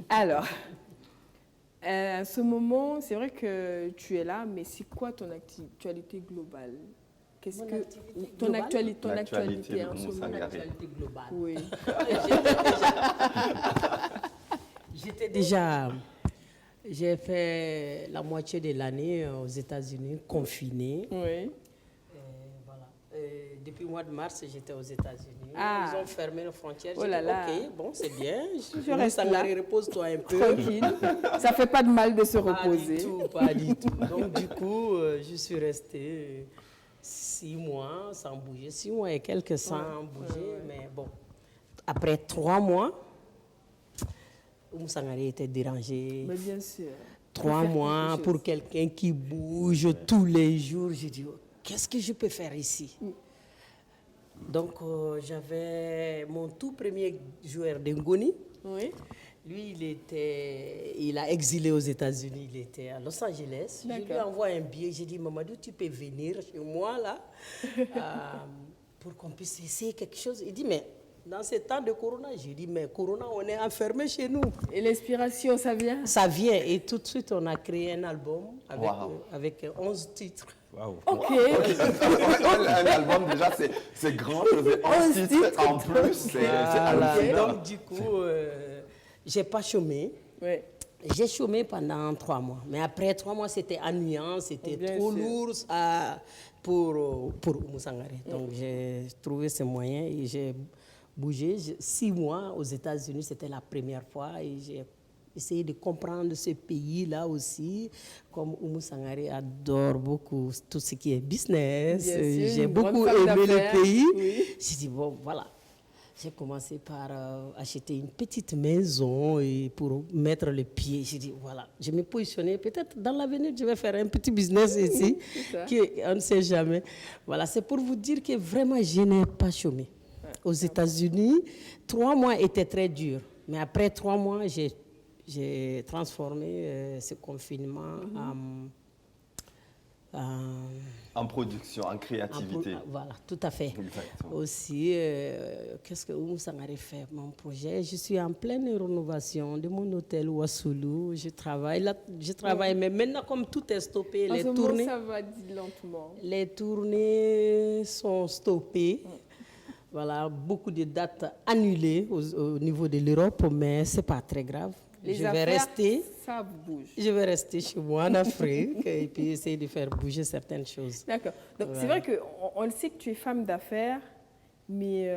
Alors, à ce moment, c'est vrai que tu es là, mais c'est quoi ton actualité globale? Qu'est-ce Mon que activité ton globale? actualité L'actualité en de ce Moussa moment? Garé. Actualité globale. Oui. J'ai fait la moitié de l'année aux États-Unis, confinée. Oui. Voilà. Depuis le mois de mars, j'étais aux États-Unis. Ah. Ils ont fermé nos frontières. Oh J'ai là dit, là. ok, bon, c'est bien. Je reste là. Repose-toi un peu. Tranquille. Ça fait pas de mal de se Pas reposer. du tout, pas du tout. Donc, du coup, je suis restée 6 mois sans bouger. 6 mois et quelques sans bouger. Mais bon, après 3 mois, Moussangari était dérangé. Mais bien sûr. 3 faire mois quelque chose. pour quelqu'un qui bouge tous les jours. J'ai dit, oh, qu'est-ce que je peux faire ici? Donc, j'avais mon tout premier joueur d'Ngoni. Oui. Lui, il a exilé aux États-Unis, il était à Los Angeles. Je lui D'accord. envoie un billet, j'ai dit, Mamadou, tu peux venir chez moi, là, pour qu'on puisse essayer quelque chose. Il dit, mais dans ces temps de Corona, j'ai dit, mais Corona, on est enfermé chez nous. Et l'inspiration, ça vient? Ça vient, et tout de suite, on a créé un album Wow. avec 11 titres. Waouh. Ok. Un album, déjà, c'est grand. En titre, en plus, c'est Voilà. hallucinant. Donc, du coup, j'ai pas chômé. Oui. J'ai chômé pendant 3 mois. Mais après 3 mois, c'était ennuyant, c'était Bien trop sûr. lourd pour Moussangari. Donc, j'ai trouvé ce moyen et j'ai bougé. 6 mois aux États-Unis, c'était la première fois. Et j'ai essayé de comprendre ce pays-là aussi. Comme Oumou Sangare adore beaucoup tout ce qui est business. Bien sûr, J'ai une grande beaucoup femme aimé le d'affaires. pays. Oui. J'ai dit, bon, voilà. J'ai commencé par acheter une petite maison et pour mettre le pied. J'ai dit, voilà, je me positionnais. Peut-être dans l'avenir, je vais faire un petit business ici, ça. on ne sait jamais. Voilà, c'est pour vous dire que vraiment, je n'ai pas chômé. Aux États-Unis, 3 mois étaient très durs. Mais après 3 mois, j'ai transformé ce confinement En production, en créativité. Voilà, tout à fait. Exactement. Aussi, qu'est-ce que Oumou Sangare fait, mon projet? Je suis en pleine rénovation de mon hôtel Ouassoulou. Je travaille là, mais maintenant, comme tout est stoppé, En ce moment, ça va lentement. les tournées sont stoppées. Voilà, beaucoup de dates annulées au niveau de l'Europe, mais ce n'est pas très grave. Les je vais affaires, rester. ça bouge. Je vais rester chez moi en Afrique et puis essayer de faire bouger certaines choses. D'accord. Donc, c'est vrai qu'on le sait que tu es femme d'affaires, mais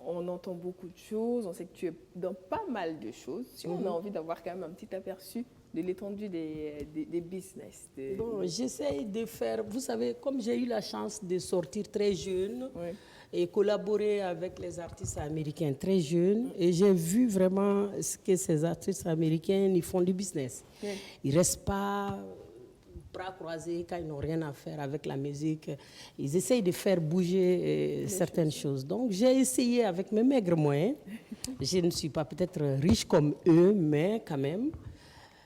on entend beaucoup de choses. On sait que tu es dans pas mal de choses. Si on a envie d'avoir quand même un petit aperçu de l'étendue des business. Bon, j'essaye de faire, vous savez, comme j'ai eu la chance de sortir très jeune et collaborer avec les artistes américains très jeunes, et j'ai vu vraiment ce que ces artistes américains, ils font du business. Ils ne restent pas bras croisés quand ils n'ont rien à faire avec la musique. Ils essayent de faire bouger certaines choses. Donc, j'ai essayé avec mes maigres moyens. Je ne suis pas peut-être riche comme eux, mais quand même,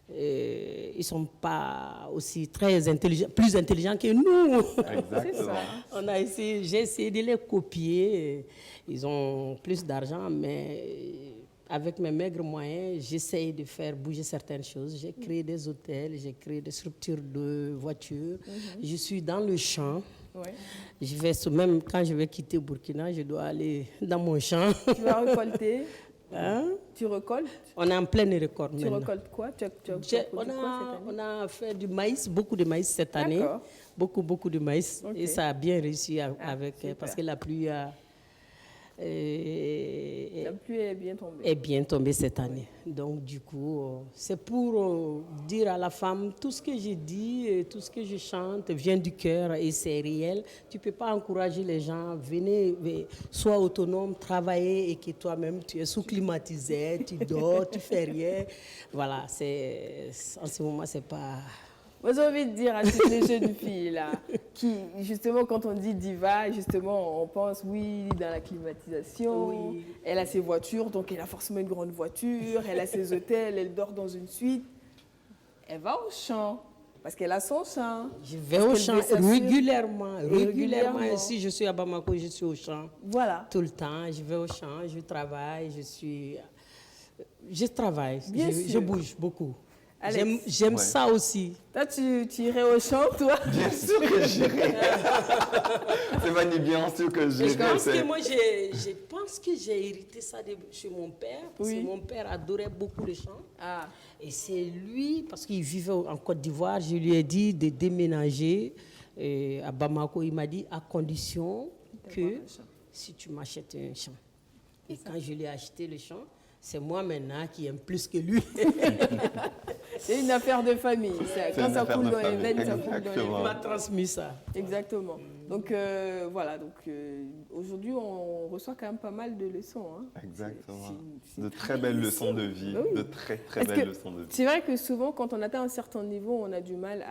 ils ne sont pas aussi très intelligents, plus intelligents que nous. Exactement. J'ai essayé de les copier. Ils ont plus d'argent, mais avec mes maigres moyens, j'essaye de faire bouger certaines choses. J'ai créé des hôtels, j'ai créé des structures de voitures. Je suis dans le champ. Je vais, même quand je vais quitter Burkina, je dois aller dans mon champ. Tu vas récolter. Hein? Tu récoltes? On est en pleine récolte. Tu récoltes quoi? On a fait du maïs, beaucoup de maïs cette année. Beaucoup de maïs. Et ça a bien réussi parce que la pluie est bien tombée. Est bien tombée cette année. Donc, du coup, c'est pour dire à la femme, tout ce que je dis, tout ce que je chante vient du cœur et c'est réel. Tu ne peux pas encourager les gens, venez, sois autonome, travailler et que toi-même, tu es sous-climatisé, tu dors, tu fais rien. Voilà, en ce moment, c'est pas... Moi, j'ai envie de dire à toutes les jeunes filles, là, qui, justement, quand on dit diva, justement, on pense, oui, dans la climatisation, elle a ses voitures, donc elle a forcément une grande voiture, elle a ses hôtels, elle dort dans une suite. Elle va au champ, parce qu'elle a son champ. Je vais au champ régulièrement. Si je suis à Bamako, je suis au champ. Voilà. Tout le temps, je vais au champ, je travaille, je travaille, je bouge beaucoup. J'aime ça aussi. Toi, tu irais au champ, toi? Bien sûr que j'irais. C'est Vanny, bien sûr que j'irais. Je pense que j'ai hérité ça chez mon père. Parce que mon père adorait beaucoup le chant. Et c'est lui, parce qu'il vivait en Côte d'Ivoire, je lui ai dit de déménager à Bamako. Il m'a dit à condition que si tu m'achètes un champ. Et quand je lui ai acheté le champ, c'est moi maintenant qui aime plus que lui. C'est une affaire de famille. Quand ça coule dans les veines, ça coule dans les veines. Il m'a transmis ça. Exactement. Donc voilà, aujourd'hui on reçoit quand même pas mal de leçons. Hein. Exactement. De très belles leçons de vie. De très belles leçons de vie. C'est vrai que souvent quand on atteint un certain niveau, on a du mal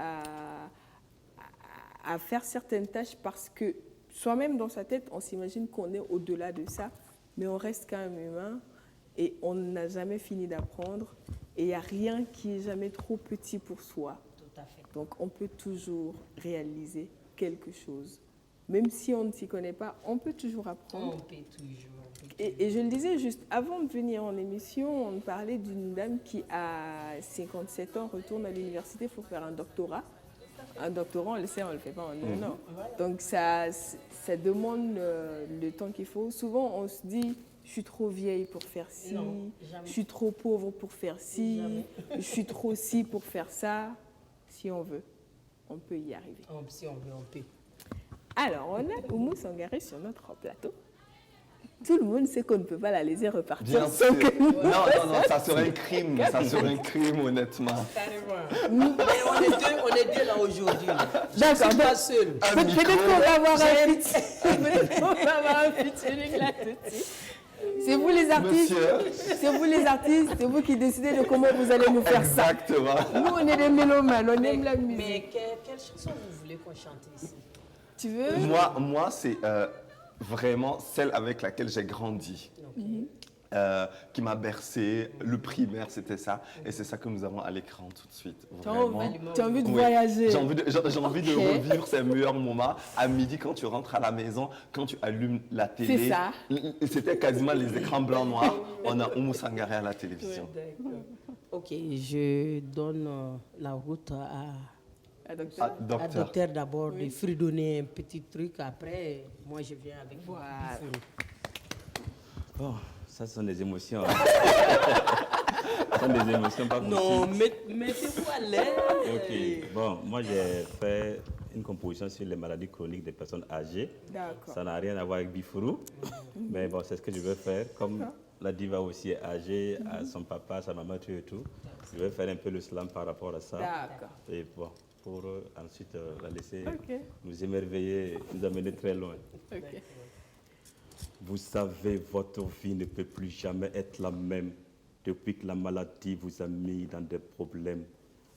à faire certaines tâches parce que soi-même dans sa tête, on s'imagine qu'on est au-delà de ça, mais on reste quand même humain. Et on n'a jamais fini d'apprendre. Et il n'y a rien qui est jamais trop petit pour soi. Tout à fait. Donc, on peut toujours réaliser quelque chose. Même si on ne s'y connaît pas, on peut toujours apprendre. On peut toujours. Et je le disais juste, avant de venir en émission, on parlait d'une dame qui, à 57 ans, retourne à l'université pour faire un doctorat. Un doctorat, on le sait, on ne le fait pas en un an. Donc, ça demande le temps qu'il faut. Souvent, on se dit... Je suis trop vieille pour faire ci, je suis trop pauvre pour faire ci, je suis trop ci pour faire ça. Si on veut, on peut y arriver. Si on veut, on peut. Alors, on a Oumou Sangaré sur notre plateau. Tout le monde sait qu'on ne peut pas la laisser repartir. Bien sûr. Non, ça serait un crime. Ça serait un crime, honnêtement. Carrément. Mais on est deux là aujourd'hui. D'accord. Je suis pas seul. Peut-être qu'on va avoir un featuring là tout de suite. C'est vous les artistes, c'est vous qui décidez de comment vous allez nous faire ça. Exactement. Nous, on est des mélomanes, on aime la musique. Mais quelle chanson vous voulez qu'on chante ici? Tu veux? Moi c'est vraiment celle avec laquelle j'ai grandi. Qui m'a bercé. Le primaire, c'était ça. Et c'est ça que nous avons à l'écran tout de suite. Tu as envie de voyager. J'ai envie de revivre ces meilleurs moments. À midi, quand tu rentres à la maison, quand tu allumes la télé. C'est ça. C'était quasiment les écrans blancs noirs. On a Oumou Sangaré à la télévision. Ok, je donne la route à docteur d'abord, de fredonner un petit truc. Après, moi, je viens avec vous. Bon. Ça, ce sont des émotions. Ce sont des émotions pas possibles. Non, mettez-vous à l'aise. Ok. Bon, moi, j'ai fait une composition sur les maladies chroniques des personnes âgées. D'accord. Ça n'a rien à voir avec Bifuru. Mais bon, c'est ce que je veux faire. Comme la diva aussi est âgée, à son papa, sa maman, tout et tout. Je vais faire un peu le slam par rapport à ça. D'accord. Et bon, pour ensuite la laisser nous émerveiller, nous amener très loin. Ok. Vous savez, votre vie ne peut plus jamais être la même depuis que la maladie vous a mis dans des problèmes.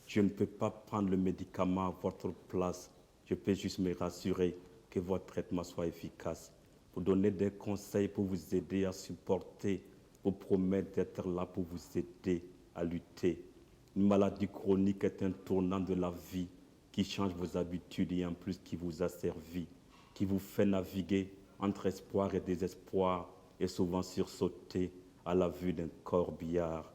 Je ne peux pas prendre le médicament à votre place. Je peux juste me rassurer que votre traitement soit efficace. Vous donner des conseils pour vous aider à supporter, vous promettre d'être là pour vous aider à lutter. Une maladie chronique est un tournant de la vie qui change vos habitudes et en plus qui vous a servi, qui vous fait naviguer entre espoir et désespoir et souvent sursauter à la vue d'un corbillard.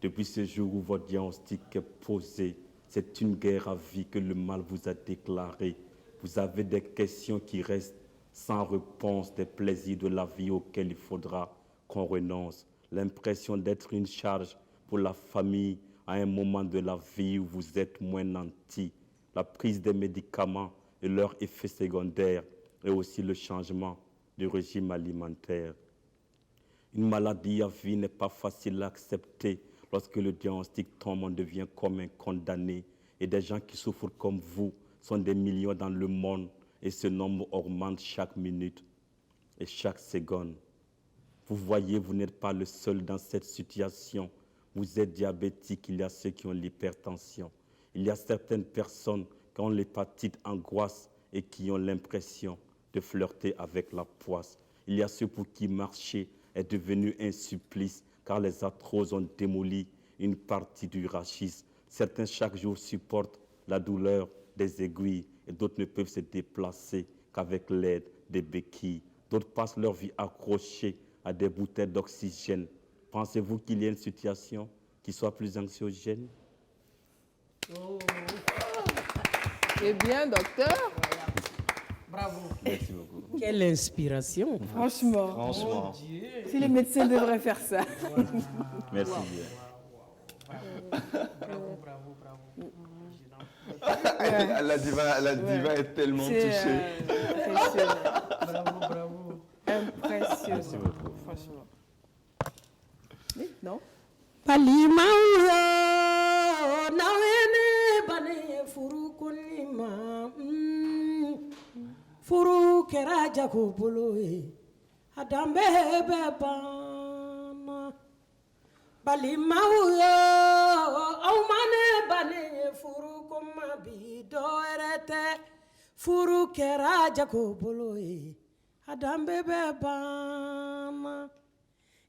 Depuis ce jour où votre diagnostic est posé, c'est une guerre à vie que le mal vous a déclarée. Vous avez des questions qui restent sans réponse, des plaisirs de la vie auxquels il faudra qu'on renonce. L'impression d'être une charge pour la famille à un moment de la vie où vous êtes moins nanti. La prise des médicaments et leurs effets secondaires et aussi le changement du régime alimentaire. Une maladie à vie n'est pas facile à accepter. Lorsque le diagnostic tombe, on devient comme un condamné. Et des gens qui souffrent comme vous sont des millions dans le monde et ce nombre augmente chaque minute et chaque seconde. Vous voyez, vous n'êtes pas le seul dans cette situation. Vous êtes diabétique, il y a ceux qui ont l'hypertension. Il y a certaines personnes qui ont l'hépatite angoisse et qui ont l'impression de flirter avec la poisse. Il y a ceux pour qui marcher est devenu un supplice car les arthroses ont démoli une partie du rachis. Certains chaque jour supportent la douleur des aiguilles et d'autres ne peuvent se déplacer qu'avec l'aide des béquilles. D'autres passent leur vie accrochés à des bouteilles d'oxygène. Pensez-vous qu'il y ait une situation qui soit plus anxiogène? Eh bien, docteur. Bravo. Merci beaucoup. Quelle inspiration. Franchement. Franchement. Si les médecins devraient faire ça. Merci bien. Bravo. La diva est tellement touchée. Impressionnant. Bravo. Impressionnant. Merci beaucoup. Franchement. Oui, non? Palimauyo nawene bane furu kunima furu kera jago boloe adambe bebana Palimauyo aumane bane furu kuma bidorete furu kera jago boloe adambe bebana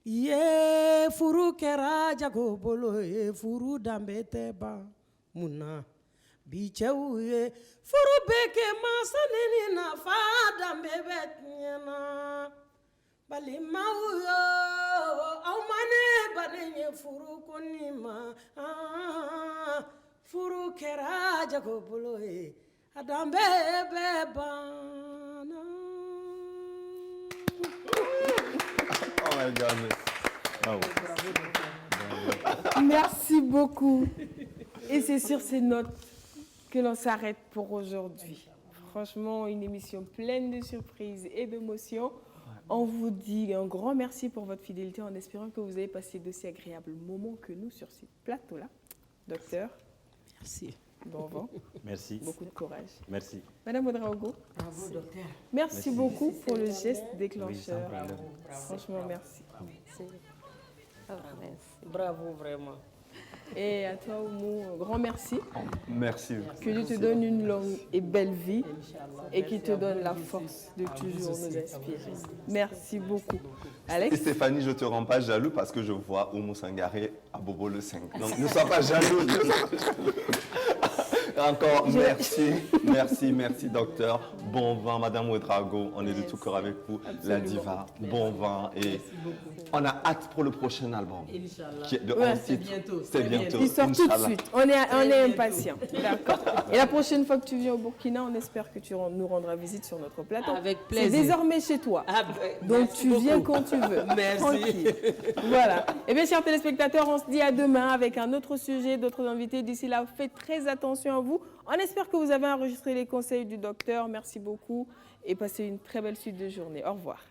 Ye furu kɛra jago bolo ye furu danbe tɛ ban mun na bi cɛw ye furu bɛ kɛ mansa ni nafa danbe bɛ tiɲɛ na balimaw yo aw ma ne baden ye furu ko ni ma furu kɛra jago bolo ye a danbe bɛ ban. Oh my God. Merci beaucoup. Et c'est sur ces notes que l'on s'arrête pour aujourd'hui. Franchement, une émission pleine de surprises et d'émotions. On vous dit un grand merci pour votre fidélité en espérant que vous avez passé d'aussi agréables moments que nous sur ce plateau-là. Docteur. Merci. Bon vent. Merci. Beaucoup de courage. Merci. Madame Ouedraogo. Bravo, docteur. Merci beaucoup pour le geste déclencheur. Oui, sans problème. Franchement, merci. Merci. Bravo, vraiment. Et à toi, Oumou, un grand merci. Merci. Que Dieu te donne une longue et belle vie et qu'il te donne la force de toujours nous inspirer. Merci beaucoup. Et Alex? Stéphanie, je ne te rends pas jaloux parce que je vois Oumou Sangaré à Bobo le 5. Donc ne sois pas jaloux. Encore merci docteur. Bon vent, Madame Ouedraogo, on est de tout cœur avec vous. Absolument. La diva, bon vent. Et on a hâte pour le prochain album. Inch'Allah. Qui est de Ouais, 11 c'est titres. bientôt, C'est c'est bientôt. Il sort tout de Inch'Allah. suite. On est impatients. D'accord. Et la prochaine fois que tu viens au Burkina, on espère que tu nous rendras visite sur notre plateau. Avec C'est plaisir. désormais chez toi. Donc Merci tu viens beaucoup. quand tu veux. Merci. Tranquille. Voilà. Et bien, chers téléspectateurs, on se dit à demain avec un autre sujet, d'autres invités. D'ici là, faites très attention à vous. On espère que vous avez enregistré les conseils du docteur. Merci beaucoup et passez une très belle suite de journée. Au revoir.